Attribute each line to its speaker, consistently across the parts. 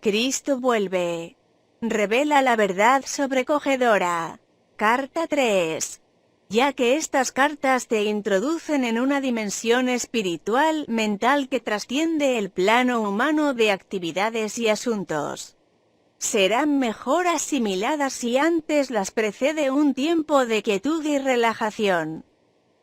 Speaker 1: Cristo vuelve. Revela la verdad sobrecogedora. Carta 3. Ya que estas cartas te introducen en una dimensión espiritual, mental que trasciende el plano humano de actividades y asuntos. Serán mejor asimiladas si antes las precede un tiempo de quietud y relajación.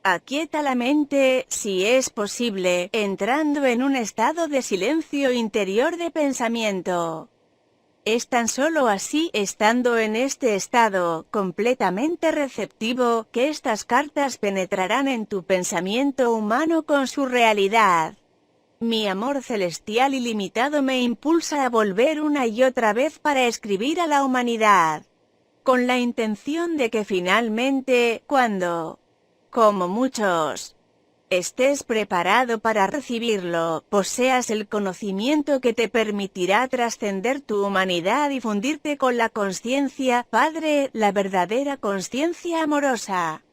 Speaker 1: Aquieta la mente, si es posible, entrando en un estado de silencio interior de pensamiento. Es tan solo así, estando en este estado, completamente receptivo, que estas cartas penetrarán en tu pensamiento humano con su realidad. Mi amor celestial ilimitado me impulsa a volver una y otra vez para escribir a la humanidad, con la intención de que finalmente, cuando, como muchos, estés preparado para recibirlo, poseas el conocimiento que te permitirá trascender tu humanidad y fundirte con la consciencia Padre, la verdadera consciencia amorosa,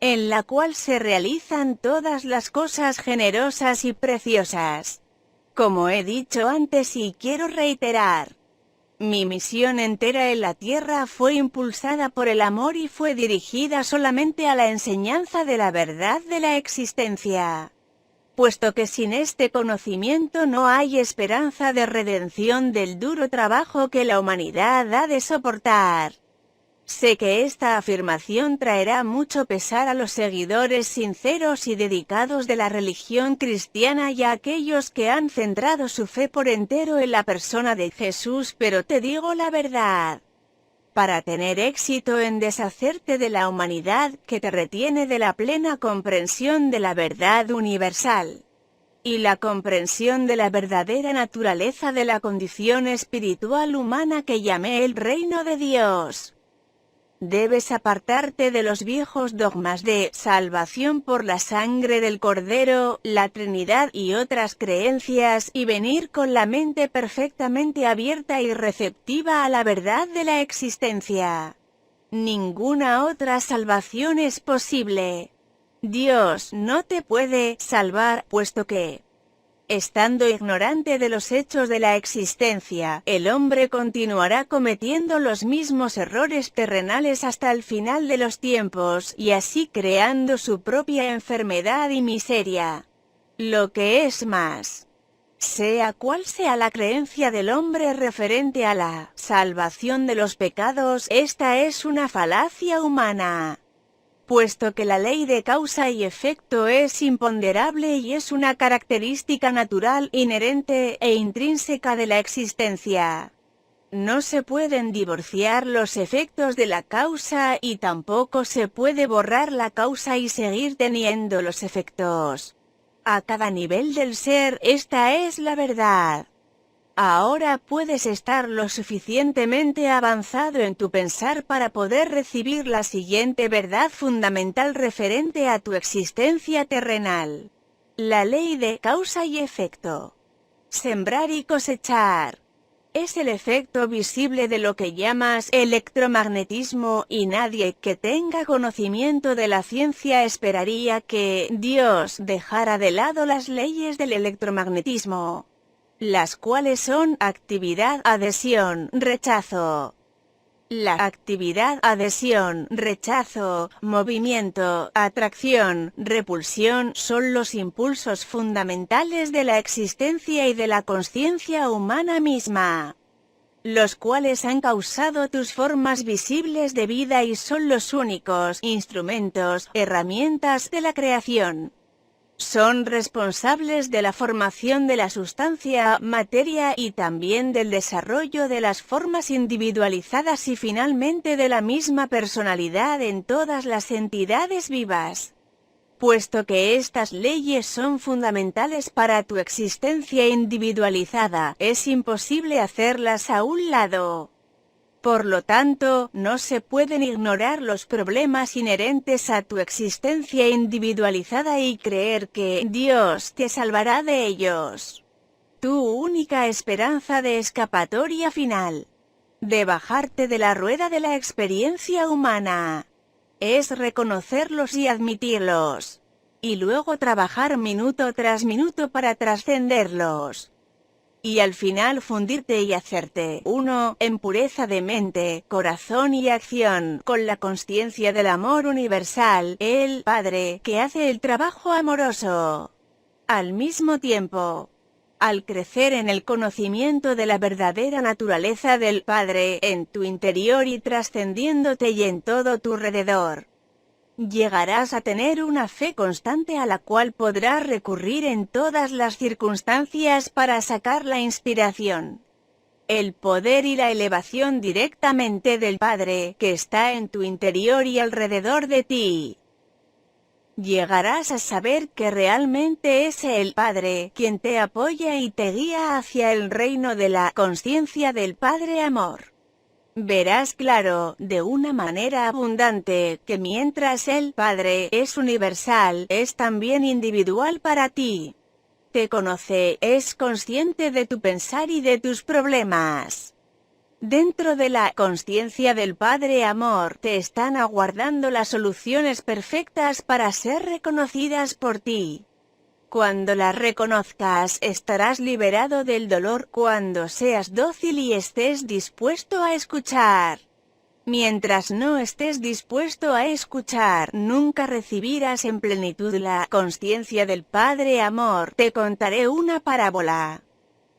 Speaker 1: en la cual se realizan todas las cosas generosas y preciosas. Como he dicho antes y quiero reiterar, mi misión entera en la tierra fue impulsada por el amor y fue dirigida solamente a la enseñanza de la verdad de la existencia. Puesto que sin este conocimiento no hay esperanza de redención del duro trabajo que la humanidad ha de soportar. Sé que esta afirmación traerá mucho pesar a los seguidores sinceros y dedicados de la religión cristiana y a aquellos que han centrado su fe por entero en la persona de Jesús, pero te digo la verdad. Para tener éxito en deshacerte de la humanidad que te retiene de la plena comprensión de la verdad universal y la comprensión de la verdadera naturaleza de la condición espiritual humana que llamé el reino de Dios, debes apartarte de los viejos dogmas de salvación por la sangre del Cordero, la Trinidad y otras creencias y venir con la mente perfectamente abierta y receptiva a la verdad de la existencia. Ninguna otra salvación es posible. Dios no te puede salvar, puesto que, estando ignorante de los hechos de la existencia, el hombre continuará cometiendo los mismos errores terrenales hasta el final de los tiempos, y así creando su propia enfermedad y miseria. Lo que es más, sea cual sea la creencia del hombre referente a la salvación de los pecados, esta es una falacia humana, puesto que la ley de causa y efecto es imponderable y es una característica natural, inherente e intrínseca de la existencia. No se pueden divorciar los efectos de la causa y tampoco se puede borrar la causa y seguir teniendo los efectos. A cada nivel del ser, esta es la verdad. Ahora puedes estar lo suficientemente avanzado en tu pensar para poder recibir la siguiente verdad fundamental referente a tu existencia terrenal. La ley de causa y efecto. Sembrar y cosechar. Es el efecto visible de lo que llamas electromagnetismo y nadie que tenga conocimiento de la ciencia esperaría que Dios dejara de lado las leyes del electromagnetismo, las cuales son actividad, adhesión, rechazo. La actividad, adhesión, rechazo, movimiento, atracción, repulsión son los impulsos fundamentales de la existencia y de la consciencia humana misma, los cuales han causado tus formas visibles de vida y son los únicos instrumentos, herramientas de la creación. Son responsables de la formación de la sustancia, materia y también del desarrollo de las formas individualizadas y finalmente de la misma personalidad en todas las entidades vivas. Puesto que estas leyes son fundamentales para tu existencia individualizada, es imposible hacerlas a un lado. Por lo tanto, no se pueden ignorar los problemas inherentes a tu existencia individualizada y creer que Dios te salvará de ellos. Tu única esperanza de escapatoria final, de bajarte de la rueda de la experiencia humana, es reconocerlos y admitirlos, y luego trabajar minuto tras minuto para trascenderlos. y al final fundirte y hacerte uno, en pureza de mente, corazón y acción, con la consciencia del amor universal, el Padre, que hace el trabajo amoroso. Al mismo tiempo, al crecer en el conocimiento de la verdadera naturaleza del Padre en tu interior y trascendiéndote y en todo tu alrededor, llegarás a tener una fe constante a la cual podrás recurrir en todas las circunstancias para sacar la inspiración, el poder y la elevación directamente del Padre que está en tu interior y alrededor de ti. Llegarás a saber que realmente es el Padre quien te apoya y te guía hacia el reino de la consciencia del Padre Amor. Verás claro, de una manera abundante, que mientras el Padre es universal, es también individual para ti. Te conoce, es consciente de tu pensar y de tus problemas. Dentro de la consciencia del Padre Amor te están aguardando las soluciones perfectas para ser reconocidas por ti. Cuando las reconozcas, estarás liberado del dolor cuando seas dócil y estés dispuesto a escuchar. Mientras no estés dispuesto a escuchar, nunca recibirás en plenitud la consciencia del Padre Amor. Te contaré una parábola.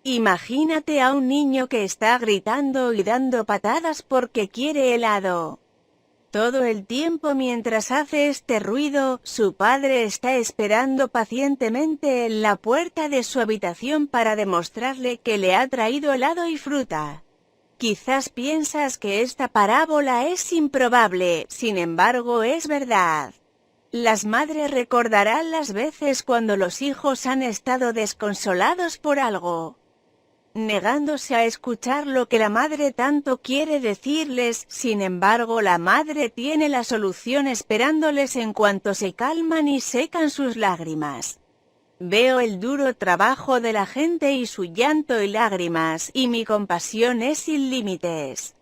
Speaker 1: Imagínate a un niño que está gritando y dando patadas porque quiere helado. Todo el tiempo mientras hace este ruido, su padre está esperando pacientemente en la puerta de su habitación para demostrarle que le ha traído helado y fruta. Quizás piensas que esta parábola es improbable, sin embargo es verdad. Las madres recordarán las veces cuando los hijos han estado desconsolados por algo, negándose a escuchar lo que la madre tanto quiere decirles. Sin embargo, la madre tiene la solución esperándoles en cuanto se calman y secan sus lágrimas. Veo el duro trabajo de la gente y su llanto y lágrimas, y mi compasión es sin límites.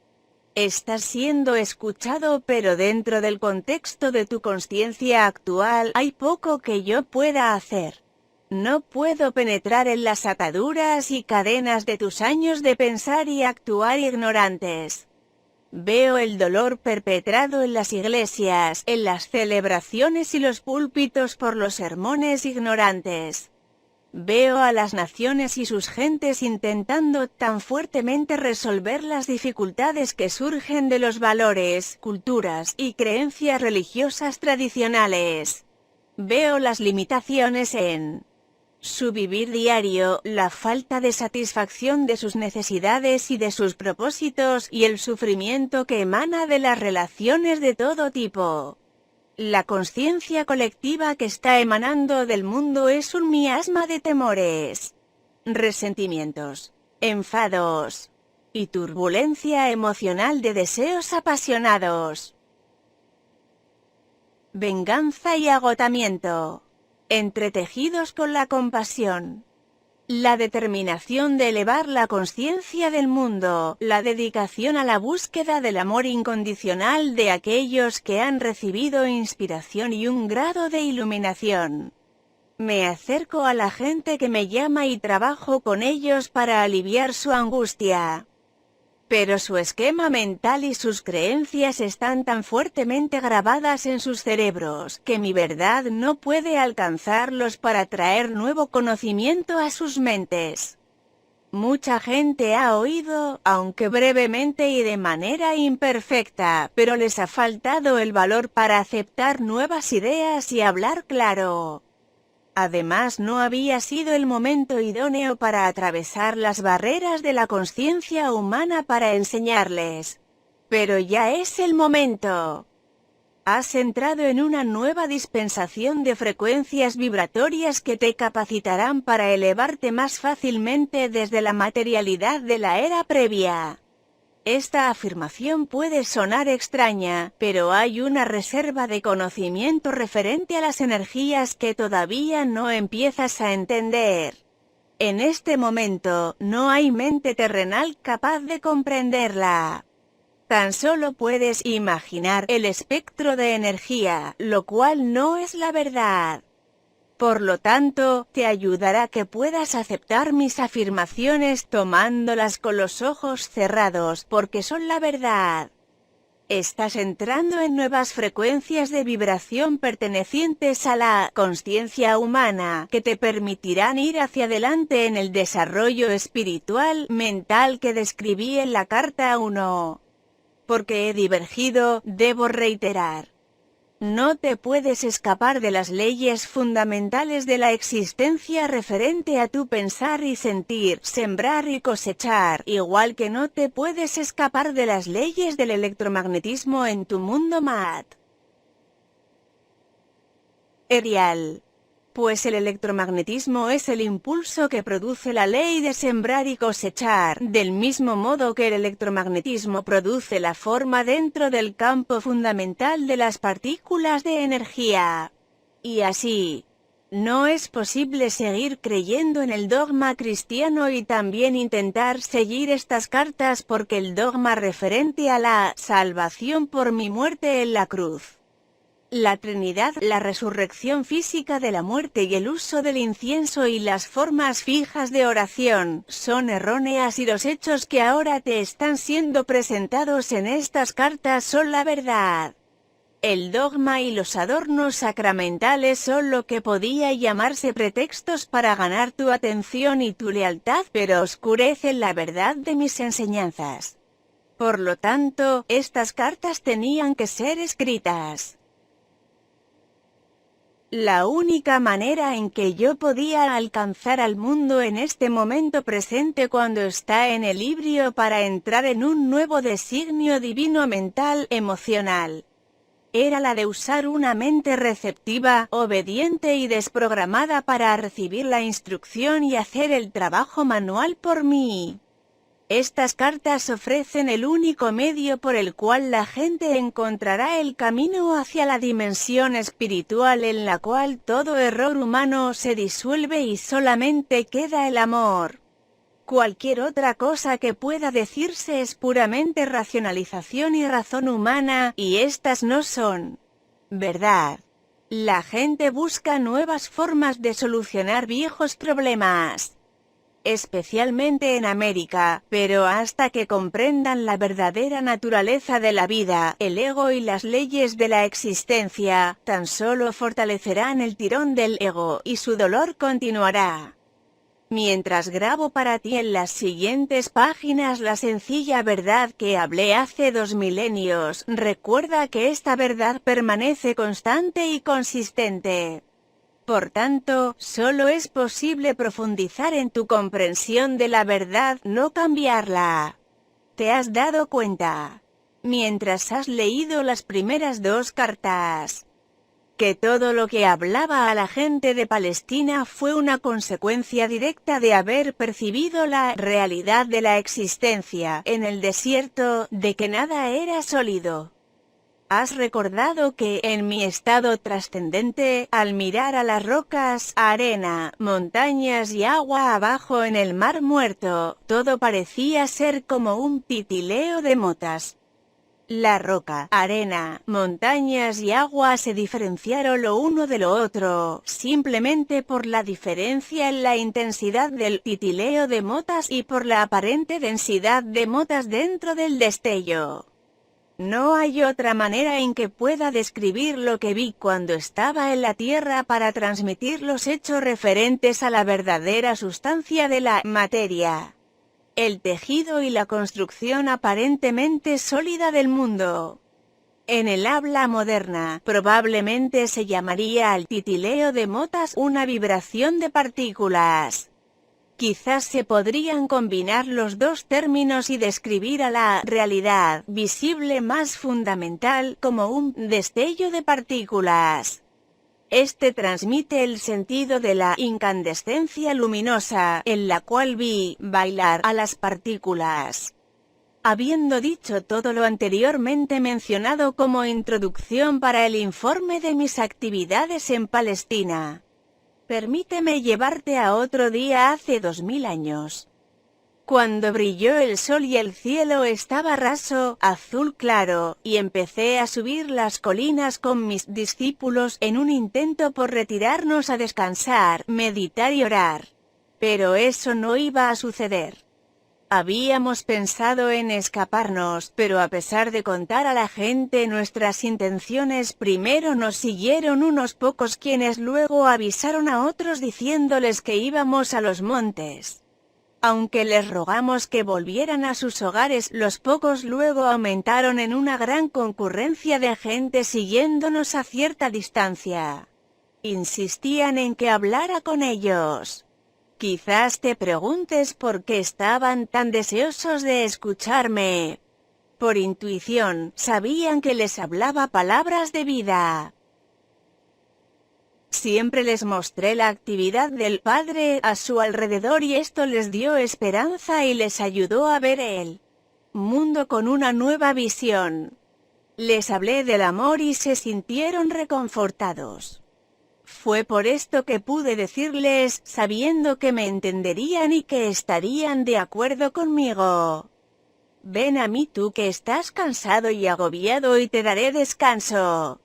Speaker 1: Estás siendo escuchado, pero dentro del contexto de tu consciencia actual hay poco que yo pueda hacer. No puedo penetrar en las ataduras y cadenas de tus años de pensar y actuar ignorantes. Veo el dolor perpetrado en las iglesias, en las celebraciones y los púlpitos por los sermones ignorantes. Veo a las naciones y sus gentes intentando tan fuertemente resolver las dificultades que surgen de los valores, culturas y creencias religiosas tradicionales. Veo las limitaciones en su vivir diario, la falta de satisfacción de sus necesidades y de sus propósitos, y el sufrimiento que emana de las relaciones de todo tipo. La conciencia colectiva que está emanando del mundo es un miasma de temores, resentimientos, enfados y turbulencia emocional de deseos apasionados, venganza y agotamiento, entretejidos con la compasión, la determinación de elevar la conciencia del mundo, la dedicación a la búsqueda del amor incondicional de aquellos que han recibido inspiración y un grado de iluminación. Me acerco a la gente que me llama y trabajo con ellos para aliviar su angustia. Pero su esquema mental y sus creencias están tan fuertemente grabadas en sus cerebros, que mi verdad no puede alcanzarlos para traer nuevo conocimiento a sus mentes. Mucha gente ha oído, aunque brevemente y de manera imperfecta, pero les ha faltado el valor para aceptar nuevas ideas y hablar claro. Además, no había sido el momento idóneo para atravesar las barreras de la conciencia humana para enseñarles. Pero ya es el momento. Has entrado en una nueva dispensación de frecuencias vibratorias que te capacitarán para elevarte más fácilmente desde la materialidad de la era previa. Esta afirmación puede sonar extraña, pero hay una reserva de conocimiento referente a las energías que todavía no empiezas a entender. En este momento, no hay mente terrenal capaz de comprenderla. Tan solo puedes imaginar el espectro de energía, lo cual no es la verdad. Por lo tanto, te ayudará que puedas aceptar mis afirmaciones tomándolas con los ojos cerrados, porque son la verdad. Estás entrando en nuevas frecuencias de vibración pertenecientes a la consciencia humana, que te permitirán ir hacia adelante en el desarrollo espiritual, mental que describí en la carta 1. Porque he divergido, debo reiterar. No te puedes escapar de las leyes fundamentales de la existencia referente a tu pensar y sentir, sembrar y cosechar, igual que no te puedes escapar de las leyes del electromagnetismo en tu mundo material. Pues el electromagnetismo es el impulso que produce la ley de sembrar y cosechar, del mismo modo que el electromagnetismo produce la forma dentro del campo fundamental de las partículas de energía. Y así, no es posible seguir creyendo en el dogma cristiano y también intentar seguir estas cartas porque el dogma referente a la salvación por mi muerte en la cruz, la Trinidad, la resurrección física de la muerte y el uso del incienso y las formas fijas de oración, son erróneas y los hechos que ahora te están siendo presentados en estas cartas son la verdad. El dogma y los adornos sacramentales son lo que podía llamarse pretextos para ganar tu atención y tu lealtad, pero oscurecen la verdad de mis enseñanzas. Por lo tanto, estas cartas tenían que ser escritas. La única manera en que yo podía alcanzar al mundo en este momento presente cuando está en equilibrio para entrar en un nuevo designio divino mental, emocional, era la de usar una mente receptiva, obediente y desprogramada para recibir la instrucción y hacer el trabajo manual por mí. Estas cartas ofrecen el único medio por el cual la gente encontrará el camino hacia la dimensión espiritual en la cual todo error humano se disuelve y solamente queda el amor. Cualquier otra cosa que pueda decirse es puramente racionalización y razón humana, y estas no son verdad. La gente busca nuevas formas de solucionar viejos problemas, especialmente en América, pero hasta que comprendan la verdadera naturaleza de la vida, el ego y las leyes de la existencia, tan solo fortalecerán el tirón del ego, y su dolor continuará. Mientras grabo para ti en las siguientes páginas la sencilla verdad que hablé hace 2 milenios, recuerda que esta verdad permanece constante y consistente. Por tanto, solo es posible profundizar en tu comprensión de la verdad, no cambiarla. ¿Te has dado cuenta, mientras has leído las primeras 2 cartas, que todo lo que hablaba a la gente de Palestina fue una consecuencia directa de haber percibido la realidad de la existencia en el desierto, de que nada era sólido? ¿Has recordado que, en mi estado trascendente, al mirar a las rocas, arena, montañas y agua abajo en el mar muerto, todo parecía ser como un titileo de motas? La roca, arena, montañas y agua se diferenciaron lo uno de lo otro, simplemente por la diferencia en la intensidad del titileo de motas y por la aparente densidad de motas dentro del destello. No hay otra manera en que pueda describir lo que vi cuando estaba en la Tierra para transmitir los hechos referentes a la verdadera sustancia de la materia, el tejido y la construcción aparentemente sólida del mundo. En el habla moderna, probablemente se llamaría al titileo de motas una vibración de partículas. Quizás se podrían combinar los 2 términos y describir a la realidad visible más fundamental como un destello de partículas. Este transmite el sentido de la incandescencia luminosa, en la cual vi bailar a las partículas. Habiendo dicho todo lo anteriormente mencionado como introducción para el informe de mis actividades en Palestina, permíteme llevarte a otro día hace 2000 años. Cuando brilló el sol y el cielo estaba raso, azul claro, y empecé a subir las colinas con mis discípulos en un intento por retirarnos a descansar, meditar y orar. Pero eso no iba a suceder. Habíamos pensado en escaparnos, pero a pesar de contar a la gente nuestras intenciones, primero nos siguieron unos pocos quienes luego avisaron a otros diciéndoles que íbamos a los montes. Aunque les rogamos que volvieran a sus hogares, los pocos luego aumentaron en una gran concurrencia de gente siguiéndonos a cierta distancia. Insistían en que hablara con ellos. Quizás te preguntes por qué estaban tan deseosos de escucharme. Por intuición, sabían que les hablaba palabras de vida. Siempre les mostré la actividad del Padre a su alrededor y esto les dio esperanza y les ayudó a ver el mundo con una nueva visión. Les hablé del amor y se sintieron reconfortados. Fue por esto que pude decirles, sabiendo que me entenderían y que estarían de acuerdo conmigo. Ven a mí tú que estás cansado y agobiado y te daré descanso.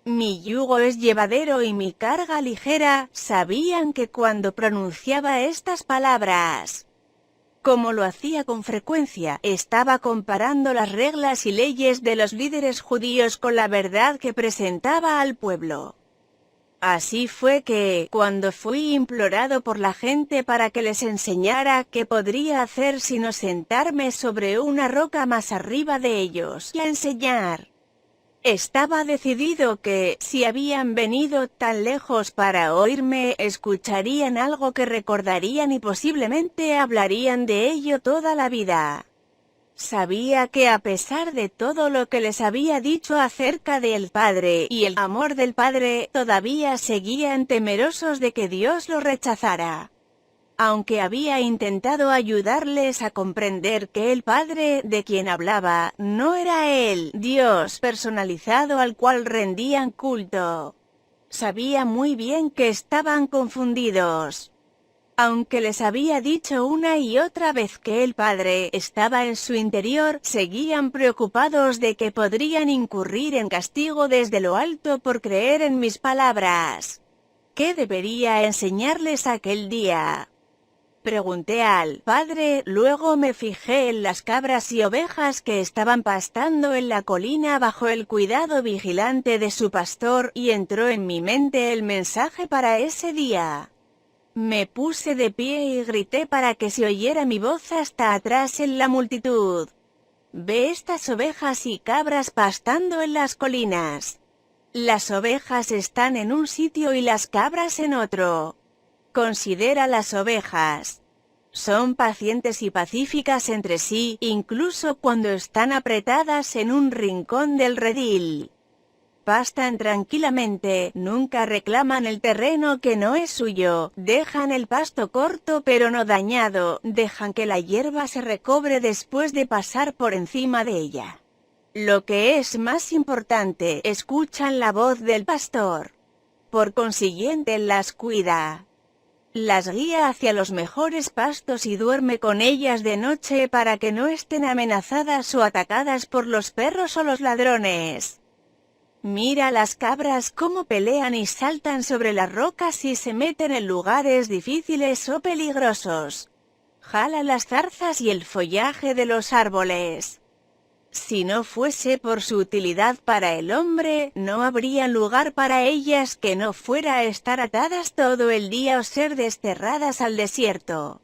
Speaker 1: Mi yugo es llevadero y mi carga ligera. Sabían que cuando pronunciaba estas palabras, como lo hacía con frecuencia, estaba comparando las reglas y leyes de los líderes judíos con la verdad que presentaba al pueblo. Así fue que, cuando fui implorado por la gente para que les enseñara qué podría hacer sino sentarme sobre una roca más arriba de ellos y a enseñar, estaba decidido que, si habían venido tan lejos para oírme, escucharían algo que recordarían y posiblemente hablarían de ello toda la vida. Sabía que a pesar de todo lo que les había dicho acerca del Padre y el amor del Padre, todavía seguían temerosos de que Dios los rechazara. Aunque había intentado ayudarles a comprender que el Padre de quien hablaba no era el Dios personalizado al cual rendían culto. Sabía muy bien que estaban confundidos. Aunque les había dicho una y otra vez que el Padre estaba en su interior, seguían preocupados de que podrían incurrir en castigo desde lo alto por creer en mis palabras. ¿Qué debería enseñarles aquel día? Pregunté al Padre, luego me fijé en las cabras y ovejas que estaban pastando en la colina bajo el cuidado vigilante de su pastor, y entró en mi mente el mensaje para ese día. Me puse de pie y grité para que se oyera mi voz hasta atrás en la multitud. Ve estas ovejas y cabras pastando en las colinas. Las ovejas están en un sitio y las cabras en otro. Considera las ovejas. Son pacientes y pacíficas entre sí, incluso cuando están apretadas en un rincón del redil. Pastan tranquilamente, nunca reclaman el terreno que no es suyo, dejan el pasto corto pero no dañado, dejan que la hierba se recobre después de pasar por encima de ella. Lo que es más importante, escuchan la voz del pastor. Por consiguiente las cuida. Las guía hacia los mejores pastos y duerme con ellas de noche para que no estén amenazadas o atacadas por los perros o los ladrones. Mira las cabras cómo pelean y saltan sobre las rocas y se meten en lugares difíciles o peligrosos. Jala las zarzas y el follaje de los árboles. Si no fuese por su utilidad para el hombre, no habría lugar para ellas que no fuera estar atadas todo el día o ser desterradas al desierto.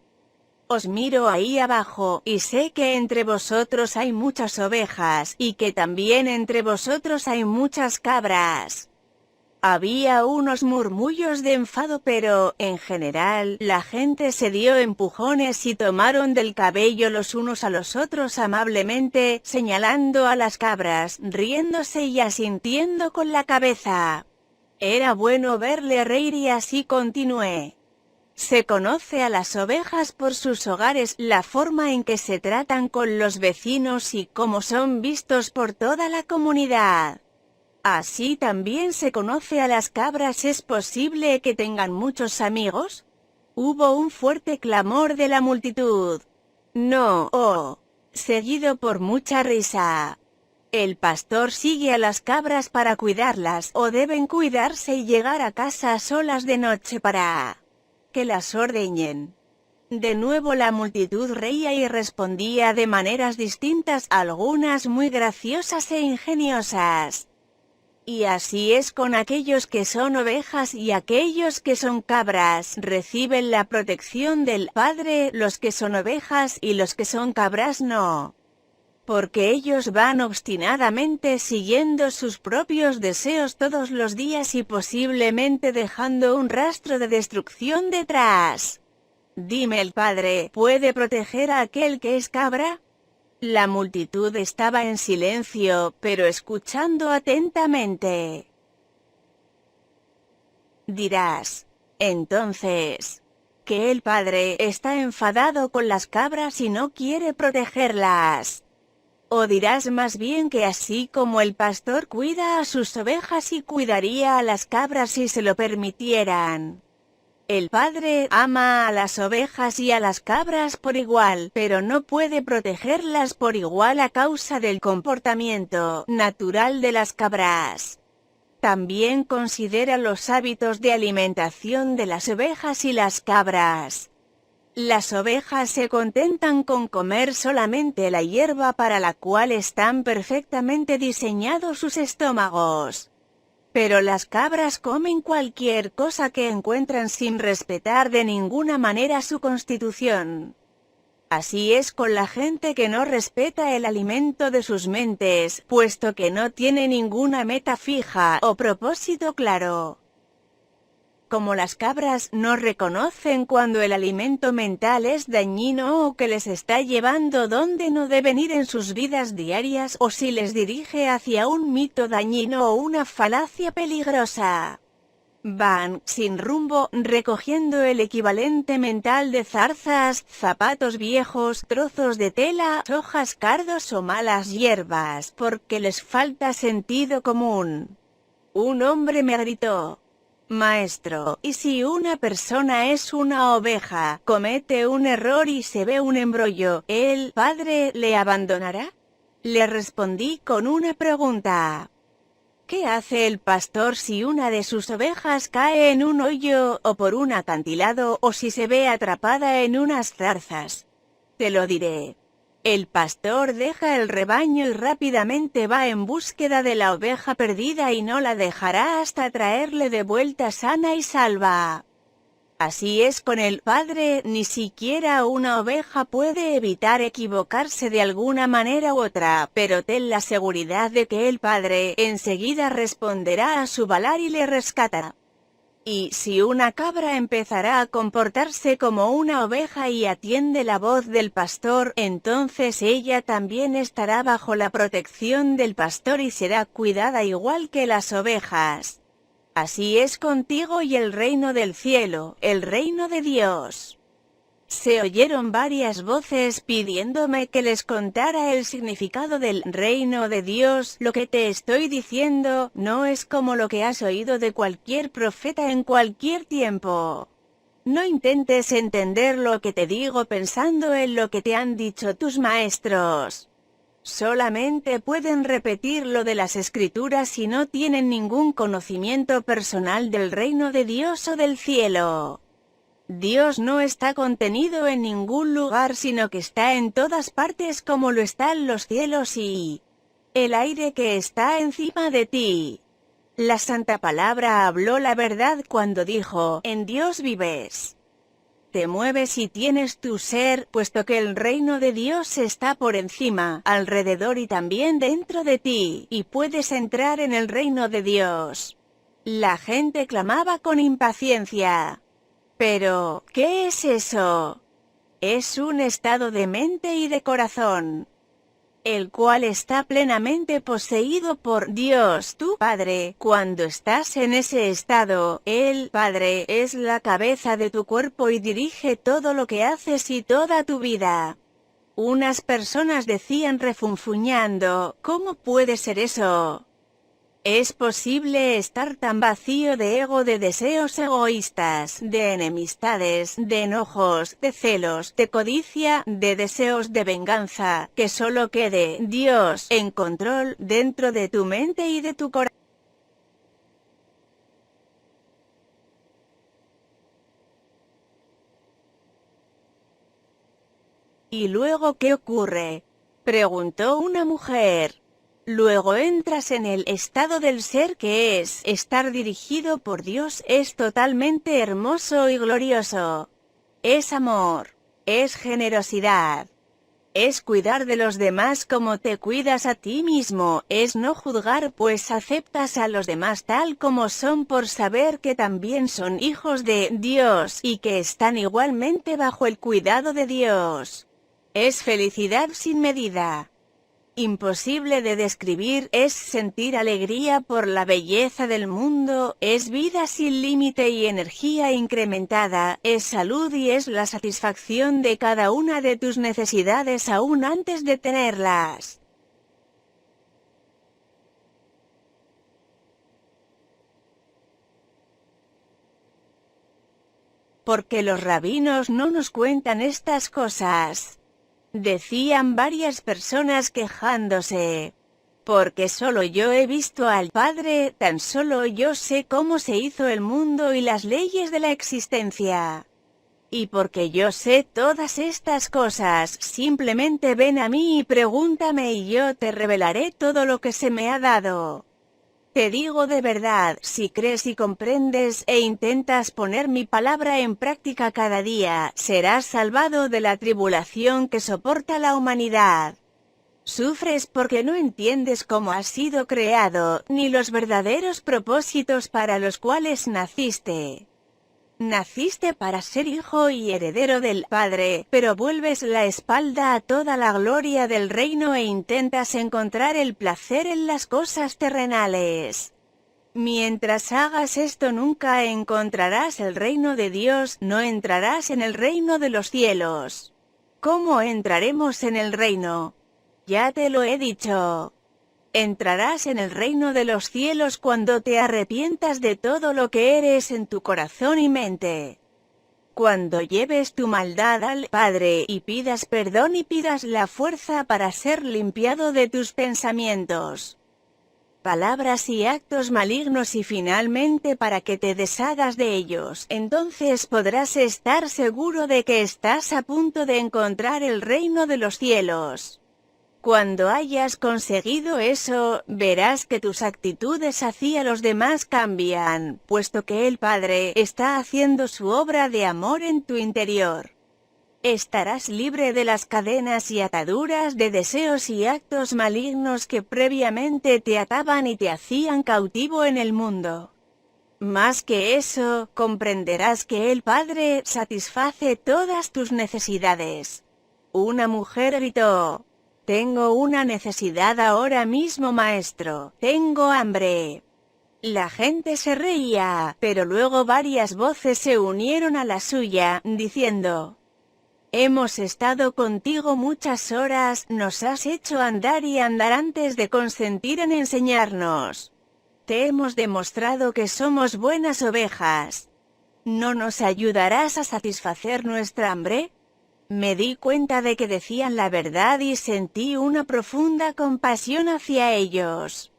Speaker 1: Os miro ahí abajo, y sé que entre vosotros hay muchas ovejas, y que también entre vosotros hay muchas cabras. Había unos murmullos de enfado, pero, en general, la gente se dio empujones y tomaron del cabello los unos a los otros amablemente, señalando a las cabras, riéndose y asintiendo con la cabeza. Era bueno verle reír y así continué. Se conoce a las ovejas por sus hogares, la forma en que se tratan con los vecinos y cómo son vistos por toda la comunidad. Así también se conoce a las cabras. ¿Es posible que tengan muchos amigos? Hubo un fuerte clamor de la multitud. No, oh. Seguido por mucha risa. El pastor sigue a las cabras para cuidarlas, o deben cuidarse y llegar a casa solas de noche para que las ordeñen. De nuevo la multitud reía y respondía de maneras distintas, algunas muy graciosas e ingeniosas. Y así es con aquellos que son ovejas y aquellos que son cabras, reciben la protección del Padre, los que son ovejas y los que son cabras no. Porque ellos van obstinadamente siguiendo sus propios deseos todos los días y posiblemente dejando un rastro de destrucción detrás. Dime, ¿el Padre puede proteger a aquel que es cabra? La multitud estaba en silencio, pero escuchando atentamente. Dirás, entonces, que el Padre está enfadado con las cabras y no quiere protegerlas. O dirás más bien que así como el pastor cuida a sus ovejas y cuidaría a las cabras si se lo permitieran. El Padre ama a las ovejas y a las cabras por igual, pero no puede protegerlas por igual a causa del comportamiento natural de las cabras. También considera los hábitos de alimentación de las ovejas y las cabras. Las ovejas se contentan con comer solamente la hierba para la cual están perfectamente diseñados sus estómagos. Pero las cabras comen cualquier cosa que encuentran sin respetar de ninguna manera su constitución. Así es con la gente que no respeta el alimento de sus mentes, puesto que no tiene ninguna meta fija o propósito claro. Como las cabras no reconocen cuando el alimento mental es dañino o que les está llevando donde no deben ir en sus vidas diarias o si les dirige hacia un mito dañino o una falacia peligrosa. Van, sin rumbo, recogiendo el equivalente mental de zarzas, zapatos viejos, trozos de tela, hojas, cardos o malas hierbas, porque les falta sentido común. Un hombre me gritó: Maestro, ¿y si una persona es una oveja, comete un error y se ve un embrollo, el Padre le abandonará? Le respondí con una pregunta. ¿Qué hace el pastor si una de sus ovejas cae en un hoyo, o por un acantilado, o si se ve atrapada en unas zarzas? Te lo diré. El pastor deja el rebaño y rápidamente va en búsqueda de la oveja perdida y no la dejará hasta traerle de vuelta sana y salva. Así es con el Padre, ni siquiera una oveja puede evitar equivocarse de alguna manera u otra, pero ten la seguridad de que el Padre enseguida responderá a su balar y le rescatará. Y si una cabra empezará a comportarse como una oveja y atiende la voz del pastor, entonces ella también estará bajo la protección del pastor y será cuidada igual que las ovejas. Así es contigo y el reino del cielo, el reino de Dios. Se oyeron varias voces pidiéndome que les contara el significado del reino de Dios. Lo que te estoy diciendo no es como lo que has oído de cualquier profeta en cualquier tiempo. No intentes entender lo que te digo pensando en lo que te han dicho tus maestros. Solamente pueden repetir lo de las Escrituras y no tienen ningún conocimiento personal del reino de Dios o del cielo. Dios no está contenido en ningún lugar sino que está en todas partes como lo están los cielos y el aire que está encima de ti. La Santa Palabra habló la verdad cuando dijo: en Dios vives. Te mueves y tienes tu ser, puesto que el reino de Dios está por encima, alrededor y también dentro de ti, y puedes entrar en el reino de Dios. La gente clamaba con impaciencia. Pero, ¿qué es eso? Es un estado de mente y de corazón, el cual está plenamente poseído por Dios tu Padre. Cuando estás en ese estado, el Padre es la cabeza de tu cuerpo y dirige todo lo que haces y toda tu vida. Unas personas decían refunfuñando: ¿cómo puede ser eso? ¿Es posible estar tan vacío de ego, de deseos egoístas, de enemistades, de enojos, de celos, de codicia, de deseos de venganza, que solo quede Dios en control dentro de tu mente y de tu corazón? ¿Y luego qué ocurre?, preguntó una mujer. Luego entras en el estado del ser, que es estar dirigido por Dios. Es totalmente hermoso y glorioso. Es amor. Es generosidad. Es cuidar de los demás como te cuidas a ti mismo. Es no juzgar, pues aceptas a los demás tal como son por saber que también son hijos de Dios y que están igualmente bajo el cuidado de Dios. Es felicidad sin medida. Imposible de describir, es sentir alegría por la belleza del mundo, es vida sin límite y energía incrementada, es salud y es la satisfacción de cada una de tus necesidades aún antes de tenerlas. Porque los rabinos no nos cuentan estas cosas, decían varias personas quejándose. Porque solo yo he visto al Padre, tan solo yo sé cómo se hizo el mundo y las leyes de la existencia. Y porque yo sé todas estas cosas, simplemente ven a mí y pregúntame y yo te revelaré todo lo que se me ha dado. Te digo de verdad, si crees y comprendes e intentas poner mi palabra en práctica cada día, serás salvado de la tribulación que soporta la humanidad. Sufres porque no entiendes cómo has sido creado, ni los verdaderos propósitos para los cuales naciste. Naciste para ser hijo y heredero del Padre, pero vuelves la espalda a toda la gloria del reino e intentas encontrar el placer en las cosas terrenales. Mientras hagas esto nunca encontrarás el reino de Dios, no entrarás en el reino de los cielos. ¿Cómo entraremos en el reino? Ya te lo he dicho. Entrarás en el reino de los cielos cuando te arrepientas de todo lo que eres en tu corazón y mente. Cuando lleves tu maldad al Padre y pidas perdón y pidas la fuerza para ser limpiado de tus pensamientos, palabras y actos malignos y finalmente para que te deshagas de ellos, entonces podrás estar seguro de que estás a punto de encontrar el reino de los cielos. Cuando hayas conseguido eso, verás que tus actitudes hacia los demás cambian, puesto que el Padre está haciendo su obra de amor en tu interior. Estarás libre de las cadenas y ataduras de deseos y actos malignos que previamente te ataban y te hacían cautivo en el mundo. Más que eso, comprenderás que el Padre satisface todas tus necesidades. Una mujer gritó: «Tengo una necesidad ahora mismo, maestro, tengo hambre». La gente se reía, pero luego varias voces se unieron a la suya, diciendo: «Hemos estado contigo muchas horas, nos has hecho andar y andar antes de consentir en enseñarnos. Te hemos demostrado que somos buenas ovejas. ¿No nos ayudarás a satisfacer nuestra hambre?». Me di cuenta de que decían la verdad y sentí una profunda compasión hacia ellos.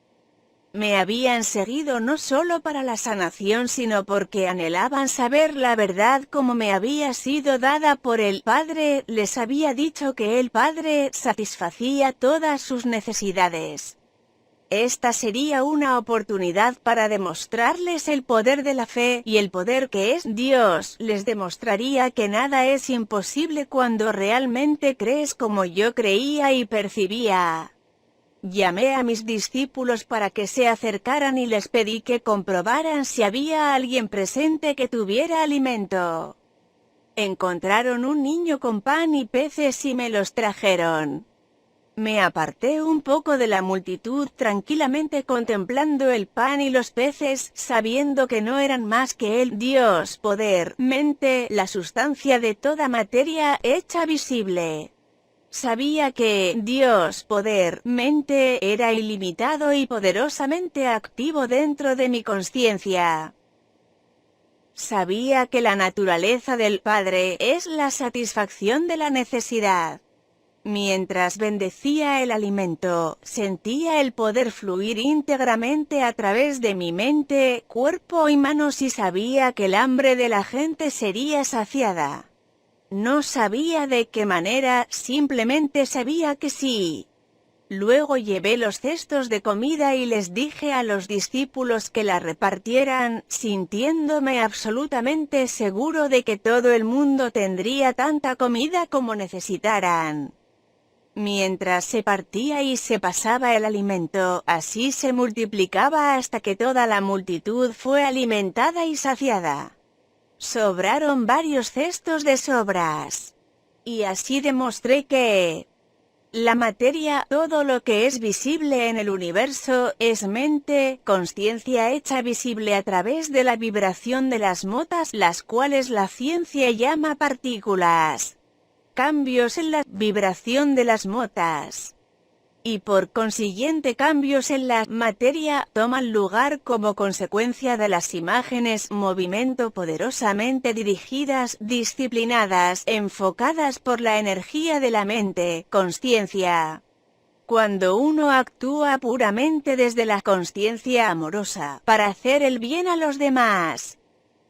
Speaker 1: Me habían seguido no solo para la sanación, sino porque anhelaban saber la verdad como me había sido dada por el Padre. Les había dicho que el Padre satisfacía todas sus necesidades. Esta sería una oportunidad para demostrarles el poder de la fe, y el poder que es Dios les demostraría que nada es imposible cuando realmente crees como yo creía y percibía. Llamé a mis discípulos para que se acercaran y les pedí que comprobaran si había alguien presente que tuviera alimento. Encontraron un niño con pan y peces y me los trajeron. Me aparté un poco de la multitud tranquilamente contemplando el pan y los peces, sabiendo que no eran más que el Dios, poder, mente, la sustancia de toda materia hecha visible. Sabía que Dios, poder, mente, era ilimitado y poderosamente activo dentro de mi consciencia. Sabía que la naturaleza del Padre es la satisfacción de la necesidad. Mientras bendecía el alimento, sentía el poder fluir íntegramente a través de mi mente, cuerpo y manos y sabía que el hambre de la gente sería saciada. No sabía de qué manera, simplemente sabía que sí. Luego llevé los cestos de comida y les dije a los discípulos que la repartieran, sintiéndome absolutamente seguro de que todo el mundo tendría tanta comida como necesitaran. Mientras se partía y se pasaba el alimento, así se multiplicaba hasta que toda la multitud fue alimentada y saciada. Sobraron varios cestos de sobras. Y así demostré que la materia, todo lo que es visible en el universo, es mente, consciencia hecha visible a través de la vibración de las motas, las cuales la ciencia llama partículas. Cambios en la vibración de las motas. Y por consiguiente cambios en la materia toman lugar como consecuencia de las imágenes, movimiento poderosamente dirigidas, disciplinadas, enfocadas por la energía de la mente, consciencia. Cuando uno actúa puramente desde la consciencia amorosa, para hacer el bien a los demás,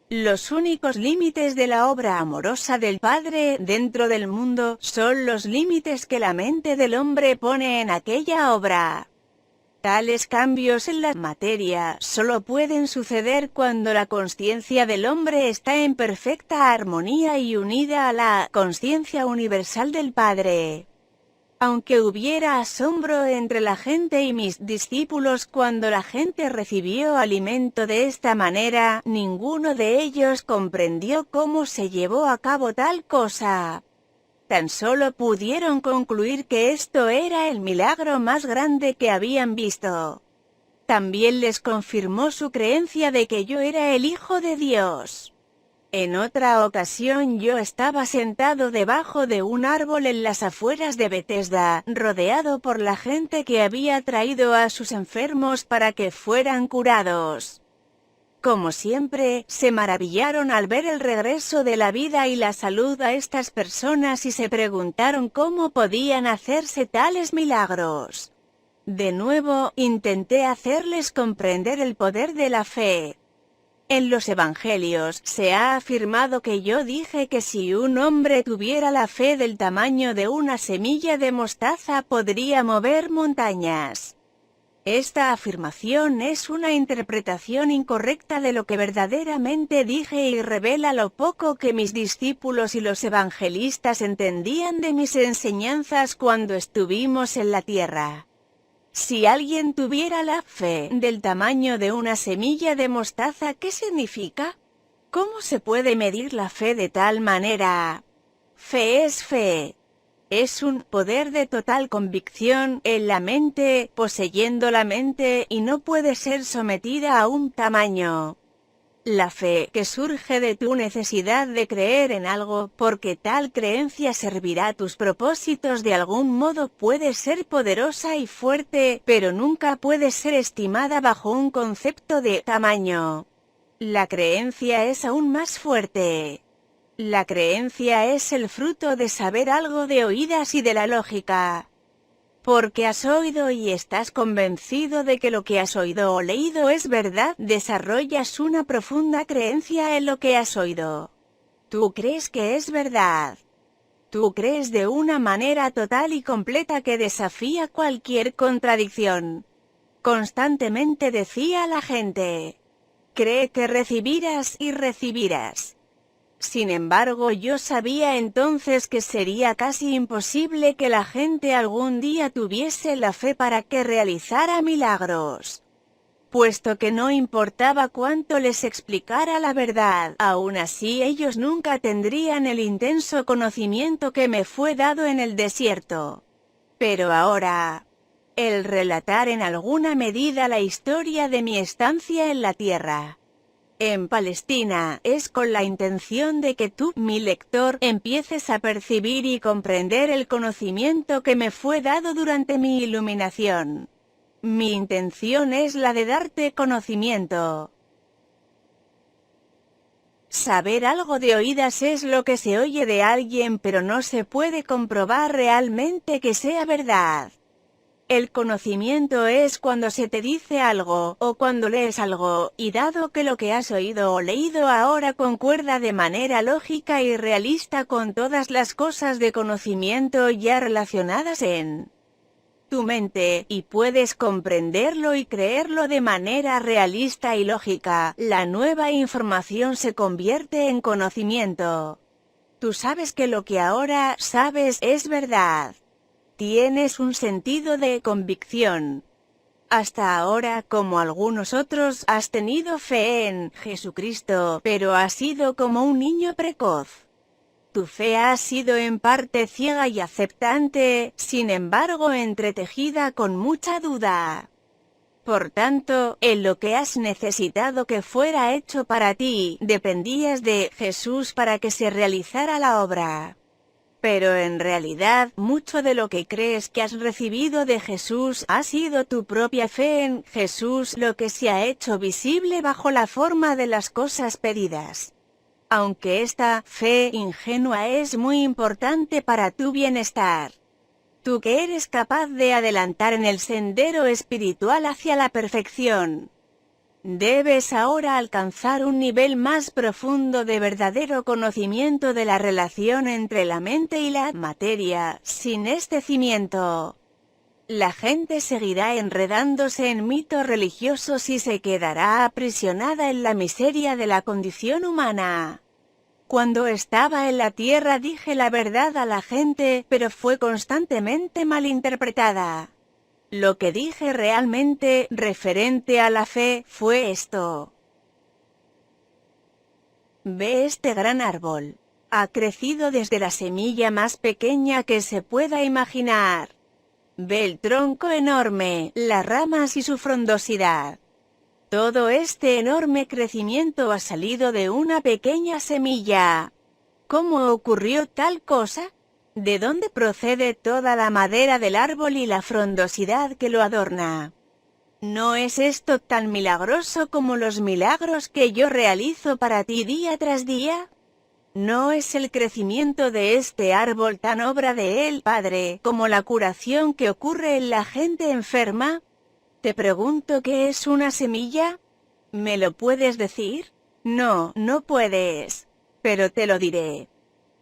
Speaker 1: los únicos límites de la obra amorosa del Padre dentro del mundo son los límites que la mente del hombre pone en aquella obra. Tales cambios en la materia solo pueden suceder cuando la consciencia del hombre está en perfecta armonía y unida a la consciencia universal del Padre. Aunque hubiera asombro entre la gente y mis discípulos cuando la gente recibió alimento de esta manera, ninguno de ellos comprendió cómo se llevó a cabo tal cosa. Tan solo pudieron concluir que esto era el milagro más grande que habían visto. También les confirmó su creencia de que yo era el Hijo de Dios. En otra ocasión yo estaba sentado debajo de un árbol en las afueras de Bethesda, rodeado por la gente que había traído a sus enfermos para que fueran curados. Como siempre, se maravillaron al ver el regreso de la vida y la salud a estas personas y se preguntaron cómo podían hacerse tales milagros. De nuevo, intenté hacerles comprender el poder de la fe. En los evangelios se ha afirmado que yo dije que si un hombre tuviera la fe del tamaño de una semilla de mostaza podría mover montañas. Esta afirmación es una interpretación incorrecta de lo que verdaderamente dije y revela lo poco que mis discípulos y los evangelistas entendían de mis enseñanzas cuando estuvimos en la tierra. Si alguien tuviera la fe del tamaño de una semilla de mostaza, ¿qué significa? ¿Cómo se puede medir la fe de tal manera? Fe es fe. Es un poder de total convicción en la mente, poseyendo la mente, y no puede ser sometida a un tamaño. La fe que surge de tu necesidad de creer en algo, porque tal creencia servirá a tus propósitos de algún modo, puede ser poderosa y fuerte, pero nunca puede ser estimada bajo un concepto de tamaño. La creencia es aún más fuerte. La creencia es el fruto de saber algo de oídas y de la lógica. Porque has oído y estás convencido de que lo que has oído o leído es verdad, desarrollas una profunda creencia en lo que has oído. Tú crees que es verdad. Tú crees de una manera total y completa que desafía cualquier contradicción. Constantemente decía la gente: cree que recibirás y recibirás. Sin embargo, yo sabía entonces que sería casi imposible que la gente algún día tuviese la fe para que realizara milagros. Puesto que no importaba cuánto les explicara la verdad, aún así ellos nunca tendrían el intenso conocimiento que me fue dado en el desierto. Pero ahora, el relatar en alguna medida la historia de mi estancia en la tierra, en Palestina, es con la intención de que tú, mi lector, empieces a percibir y comprender el conocimiento que me fue dado durante mi iluminación. Mi intención es la de darte conocimiento. Saber algo de oídas es lo que se oye de alguien, pero no se puede comprobar realmente que sea verdad. El conocimiento es cuando se te dice algo, o cuando lees algo, y dado que lo que has oído o leído ahora concuerda de manera lógica y realista con todas las cosas de conocimiento ya relacionadas en tu mente, y puedes comprenderlo y creerlo de manera realista y lógica, la nueva información se convierte en conocimiento. Tú sabes que lo que ahora sabes es verdad. Tienes un sentido de convicción. Hasta ahora, como algunos otros, has tenido fe en Jesucristo, pero has sido como un niño precoz. Tu fe ha sido en parte ciega y aceptante, sin embargo entretejida con mucha duda. Por tanto, en lo que has necesitado que fuera hecho para ti, dependías de Jesús para que se realizara la obra. Pero en realidad, mucho de lo que crees que has recibido de Jesús ha sido tu propia fe en Jesús lo que se ha hecho visible bajo la forma de las cosas pedidas. Aunque esta fe ingenua es muy importante para tu bienestar. Tú que eres capaz de adelantar en el sendero espiritual hacia la perfección. Debes ahora alcanzar un nivel más profundo de verdadero conocimiento de la relación entre la mente y la materia. Sin este cimiento, la gente seguirá enredándose en mitos religiosos y se quedará aprisionada en la miseria de la condición humana. Cuando estaba en la tierra dije la verdad a la gente, pero fue constantemente malinterpretada. Lo que dije realmente, referente a la fe, fue esto. Ve este gran árbol. Ha crecido desde la semilla más pequeña que se pueda imaginar. Ve el tronco enorme, las ramas y su frondosidad. Todo este enorme crecimiento ha salido de una pequeña semilla. ¿Cómo ocurrió tal cosa? ¿De dónde procede toda la madera del árbol y la frondosidad que lo adorna? ¿No es esto tan milagroso como los milagros que yo realizo para ti día tras día? ¿No es el crecimiento de este árbol tan obra de él, Padre, como la curación que ocurre en la gente enferma? Te pregunto, ¿qué es una semilla? ¿Me lo puedes decir? No, no puedes. Pero te lo diré.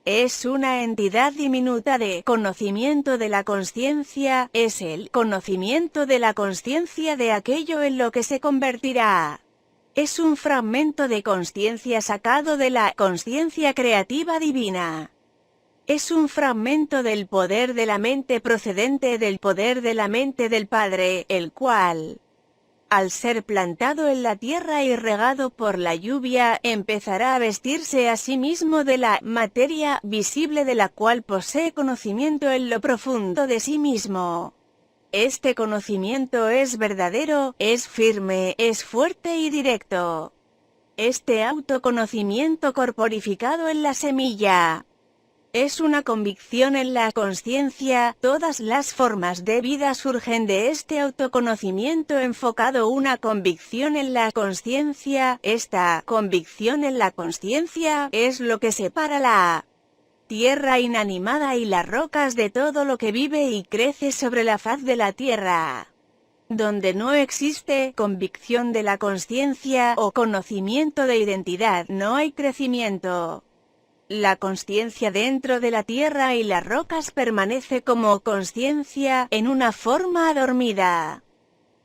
Speaker 1: Es una entidad diminuta de conocimiento de la consciencia, es el conocimiento de la consciencia de aquello en lo que se convertirá. Es un fragmento de consciencia sacado de la consciencia creativa divina. Es un fragmento del poder de la mente procedente del poder de la mente del Padre, el cual, al ser plantado en la tierra y regado por la lluvia, empezará a vestirse a sí mismo de la materia visible de la cual posee conocimiento en lo profundo de sí mismo. Este conocimiento es verdadero, es firme, es fuerte y directo. Este autoconocimiento corporificado en la semilla es una convicción en la consciencia. Todas las formas de vida surgen de este autoconocimiento enfocado. Una convicción en la consciencia. Esta convicción en la consciencia es lo que separa la tierra inanimada y las rocas de todo lo que vive y crece sobre la faz de la tierra. Donde no existe convicción de la consciencia o conocimiento de identidad, no hay crecimiento. La consciencia dentro de la tierra y las rocas permanece como consciencia en una forma dormida.